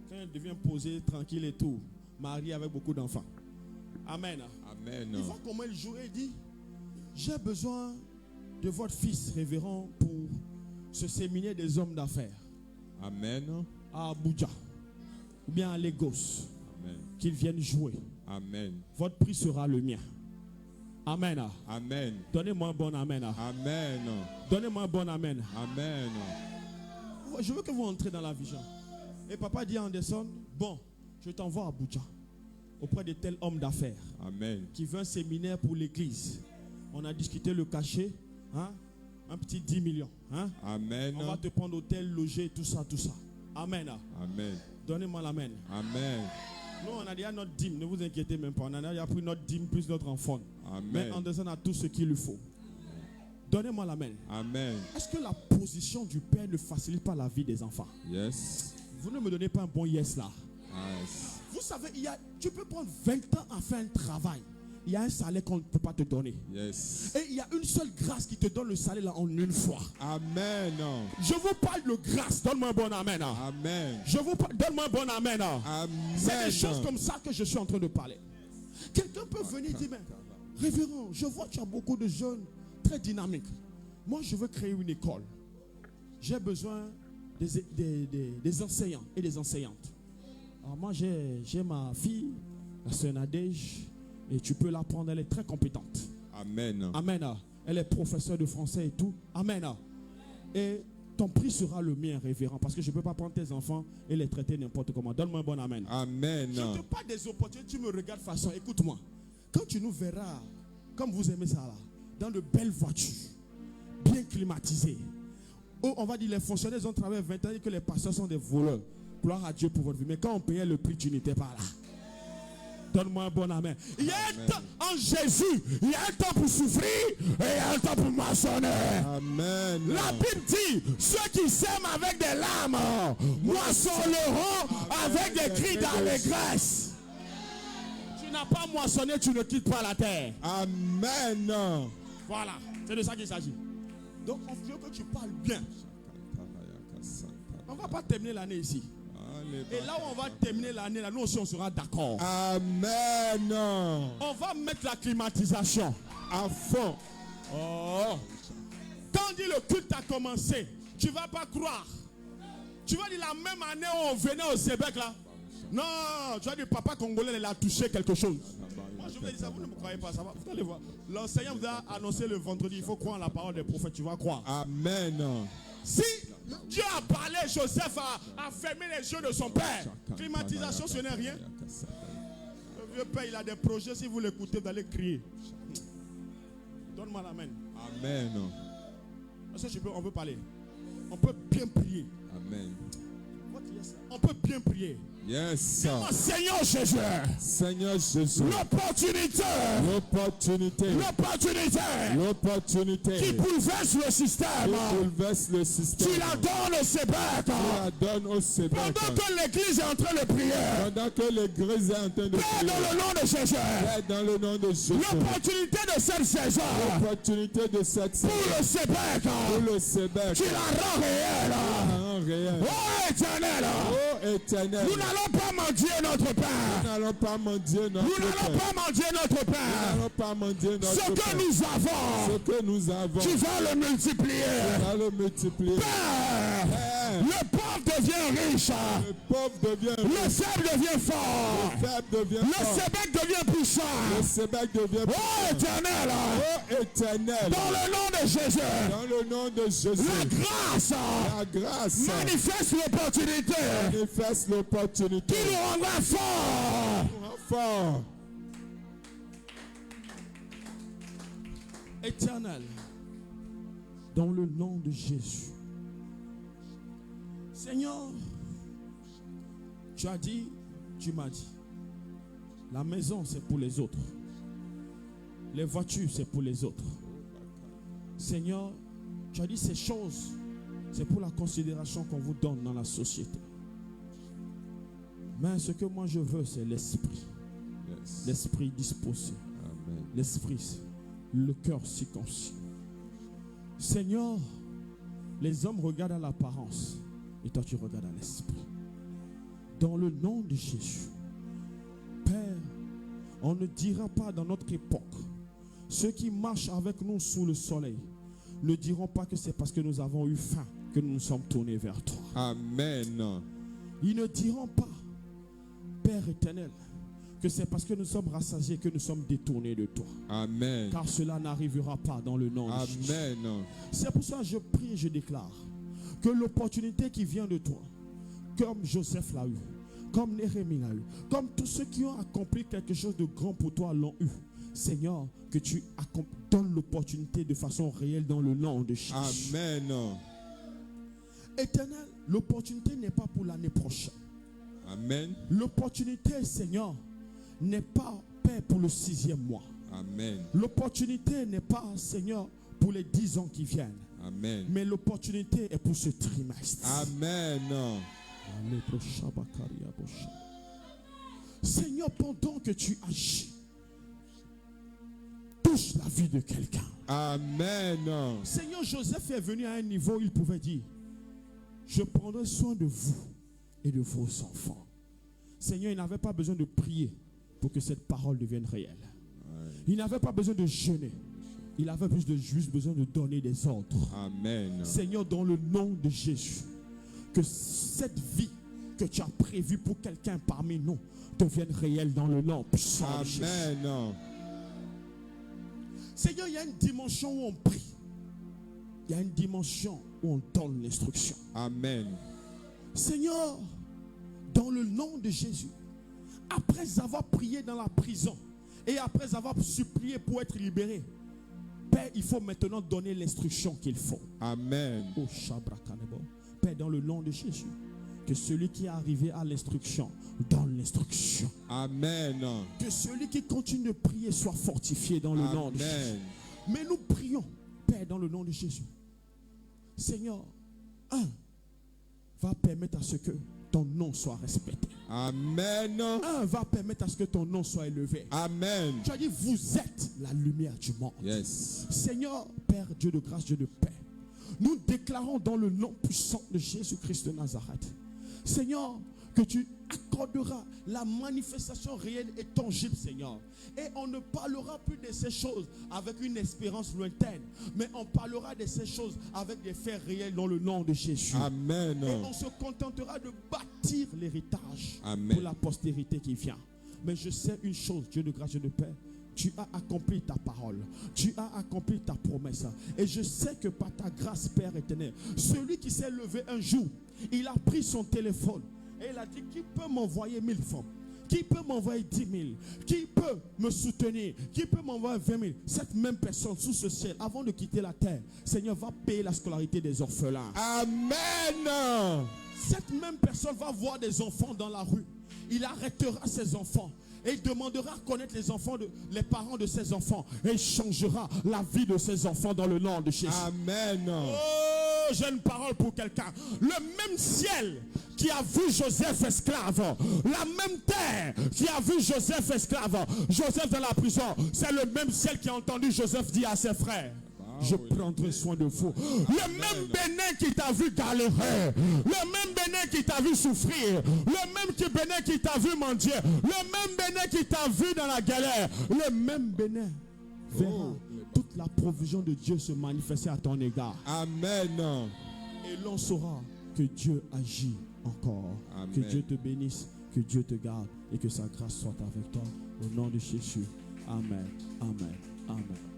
Quand il devient posé, tranquille et tout. Marié avec beaucoup d'enfants. Amen. Amen. Il voit comment il joue et il dit, j'ai besoin de votre fils révérend pour ce séminaire des hommes d'affaires Amen. à Abuja ou bien à Lagos, Amen. qu'ils viennent jouer. Amen. Votre prix sera le mien. Amen. Amen. Donnez-moi un bon amen. Amen. Donnez-moi un bon amen. Amen. Je veux que vous entrez dans la vision. Et papa dit à Anderson, bon, je t'envoie à Abuja auprès de tel homme d'affaires Amen. qui veut un séminaire pour l'église. On a discuté le cachet, hein? Un petit 10 millions. Hein? Amen. On va te prendre hôtel, loger, tout ça, tout ça. Amen. Amen. Donnez-moi l'amen. Amen. Nous, on a déjà notre dîme, ne vous inquiétez même pas. On a déjà pris notre dîme plus notre enfant. Mais Amen. Anderson a tout ce qu'il lui faut. Donnez-moi l'amen. Amen. Est-ce que la position du père ne facilite pas la vie des enfants? Yes. Vous ne me donnez pas un bon yes là. Yes. Vous savez, tu peux prendre 20 ans à faire un travail. Il y a un salaire qu'on ne peut pas te donner. Yes. Et il y a une seule grâce qui te donne le salaire là en une fois. Amen. Je vous parle de grâce. Donne-moi un bon amen. Amen. Je vous parle, donne-moi un bon amen. C'est des Amen. choses comme ça que je suis en train de parler. Quelqu'un peut venir dire, mais révérend, je vois que tu as beaucoup de jeunes très dynamiques. Moi, je veux créer une école. J'ai besoin des enseignants et des enseignantes. Alors moi, j'ai ma fille, la sœur Nadège, et tu peux la prendre, elle est très compétente. Amen. Amen. Elle est professeure de français et tout. Amen. Et ton prix sera le mien, révérend, parce que je ne peux pas prendre tes enfants et les traiter n'importe comment. Donne-moi un bon amen. Amen. Je te parle des opportunités, tu me regardes façon. Écoute-moi. Quand tu nous verras, comme vous aimez ça là, dans de belles voitures, bien climatisées. Oh, on va dire les fonctionnaires ont travaillé 20 ans et que les pasteurs sont des voleurs. Gloire à Dieu pour votre vie. Mais quand on payait le prix, tu n'étais pas là. Donne-moi un bon amen. Il y a un temps en Jésus, il y a un temps pour souffrir et il y a un temps pour moissonner. Amen. La Bible dit, ceux qui sèment avec des larmes moissonneront avec des cris d'allégresse. Tu n'as pas moissonné, tu ne quittes pas la terre. Amen. Voilà, c'est de ça qu'il s'agit. Donc on veut que tu parles bien. On ne va pas terminer l'année ici. Et là où on va terminer l'année, là, nous aussi on sera d'accord. Amen. On va mettre la climatisation À fond. Oh. Quand on dit le culte a commencé, tu ne vas pas croire. Tu vas dire la même année où on venait au Sébec là. Non, tu vas dire papa congolais il a touché quelque chose. Moi je vous dis ça, vous ne me croyez pas, ça va. Vous allez voir. L'enseignant vous a annoncé le vendredi, il faut croire en la parole des prophètes, tu vas croire. Amen. Si Dieu a parlé, Joseph a fermé les yeux de son père. Climatisation, ce n'est rien. merveilleux Père, il a des projets. Si vous l'écoutez, vous allez crier. Donne-moi l'amen. Amen. Est-ce que on peut parler? On peut bien prier. Amen. On peut bien prier. Yes, sir. Seigneur Jésus. Seigneur Jésus. L'opportunité. L'opportunité. L'opportunité. L'opportunité. Qui bouleverse le système. Qui bouleverse le système. Tu la donnes au Sébec. Tu la donnes au Sébec. Pendant que l'église est en train de prier. Pendant que l'église est en train de Père, prier. dans le nom de Jésus. Père, dans le nom de Jésus. L'opportunité de cette saison. L'opportunité de cette saison. Pour le Sébec. Pour le Sébec. Tu la rends réelle. Tu la rends réelle. Oh éternel. Oh éternel. Nous n'allons pas mendier notre pain. Nous n'allons pas mendier notre Nous n'allons pas mendier notre pain. Nous n'allons pas mendier notre Ce que pain. nous avons. Ce que nous avons. Tu vas le multiplier. Tu vas le multiplier. Père, Père, le pauvre devient riche. le pauvre devient Le riche. faible devient fort. Le faible devient Le fort. Sébec devient puissant. Le Sébec devient Oh puissant. éternel. Oh éternel. Dans le nom de Jésus. Dans le nom de Jésus. La grâce La grâce manifeste l'opportunité manifeste l'opportunité. qui nous rendra fort. Fort. Éternel, dans le nom de Jésus. Seigneur, tu as dit, tu m'as dit, la maison c'est pour les autres. Les voitures c'est pour les autres. Seigneur, tu as dit ces choses, c'est pour la considération qu'on vous donne dans la société. Mais ce que moi je veux, c'est l'esprit. Yes. L'esprit disposé. Amen. L'esprit, le cœur circoncis. Seigneur, les hommes regardent à l'apparence et toi tu regardes à l'esprit. Dans le nom de Jésus, Père, on ne dira pas dans notre époque, ceux qui marchent avec nous sous le soleil ne diront pas que c'est parce que nous avons eu faim que nous nous sommes tournés vers toi. Amen. Ils ne diront pas, Père éternel, que c'est parce que nous sommes rassasiés que nous sommes détournés de toi. Amen. Car cela n'arrivera pas dans le nom de Jésus. Amen. C'est pour ça que je prie et je déclare que l'opportunité qui vient de toi, comme Joseph l'a eu, comme Néhémie l'a eu, comme tous ceux qui ont accompli quelque chose de grand pour toi l'ont eu, Seigneur, que tu donnes l'opportunité de façon réelle dans le nom de Jésus. Amen. Éternel, l'opportunité n'est pas pour l'année prochaine. Amen. L'opportunité, Seigneur, n'est pas, Père, pour le 6e mois. Amen. L'opportunité n'est pas, Seigneur, pour les 10 ans qui viennent. Amen. Mais l'opportunité est pour ce trimestre. Amen. Seigneur, pendant que tu agis, touche la vie de quelqu'un. Amen. Seigneur, Joseph est venu à un niveau où il pouvait dire, je prendrai soin de vous et de vos enfants. Seigneur, il n'avait pas besoin de prier pour que cette parole devienne réelle. Il n'avait pas besoin de jeûner. Il avait juste besoin de donner des ordres. Amen. Seigneur, dans le nom de Jésus, que cette vie que tu as prévue pour quelqu'un parmi nous devienne réelle dans le nom puissant de Jésus. Amen. Seigneur, il y a une dimension où on prie. Il y a une dimension où on donne l'instruction. Amen. Seigneur, dans le nom de Jésus, après avoir prié dans la prison et après avoir supplié pour être libéré, Père, il faut maintenant donner l'instruction qu'il faut. Amen. Oh, Shabrakanebo. Père, dans le nom de Jésus, que celui qui est arrivé à l'instruction donne l'instruction. Amen. Que celui qui continue de prier soit fortifié dans le nom de Jésus. Amen. Mais nous prions, Père, dans le nom de Jésus. Seigneur, va permettre à ce que ton nom soit respecté. Amen. Va permettre à ce que ton nom soit élevé. Amen. Tu as dit, vous êtes la lumière du monde. Yes. Seigneur, Père, Dieu de grâce, Dieu de paix, nous déclarons dans le nom puissant de Jésus-Christ de Nazareth, Seigneur, que tu accorderas la manifestation réelle et tangible, Seigneur. Et on ne parlera plus de ces choses avec une espérance lointaine, mais on parlera de ces choses avec des faits réels dans le nom de Jésus. Amen. Et on se contentera de bâtir l'héritage Amen. pour la postérité qui vient. Mais je sais une chose, Dieu de grâce, Dieu de paix, tu as accompli ta parole, tu as accompli ta promesse. Et je sais que par ta grâce, Père éternel, celui qui s'est levé un jour, il a pris son téléphone et il a dit, qui peut m'envoyer 1000 francs? Qui peut m'envoyer 10 000? Qui peut me soutenir? Qui peut m'envoyer 20 000? Cette même personne sous ce ciel, avant de quitter la terre, Seigneur, va payer la scolarité des orphelins. Amen. Cette même personne va voir des enfants dans la rue. Il arrêtera ses enfants. Et il demandera à connaître les parents de ses enfants. Et il changera la vie de ses enfants dans le nom de Jésus. Amen. Oh, j'ai une parole pour quelqu'un. Le même ciel qui a vu Joseph esclave, la même terre qui a vu Joseph esclave, Joseph dans la prison, c'est le même ciel qui a entendu Joseph dire à ses frères: je prendrai soin de vous. Le même Bénin qui t'a vu galérer, le même Bénin qui t'a vu souffrir, le même Bénin qui t'a vu mendier, le même Bénin qui t'a vu dans la galère, le même Bénin verra toute la provision de Dieu se manifester à ton égard. Amen. Et l'on saura que Dieu agit encore. Amen. Que Dieu te bénisse, que Dieu te garde et que sa grâce soit avec toi. Au nom de Jésus. Amen. Amen. Amen.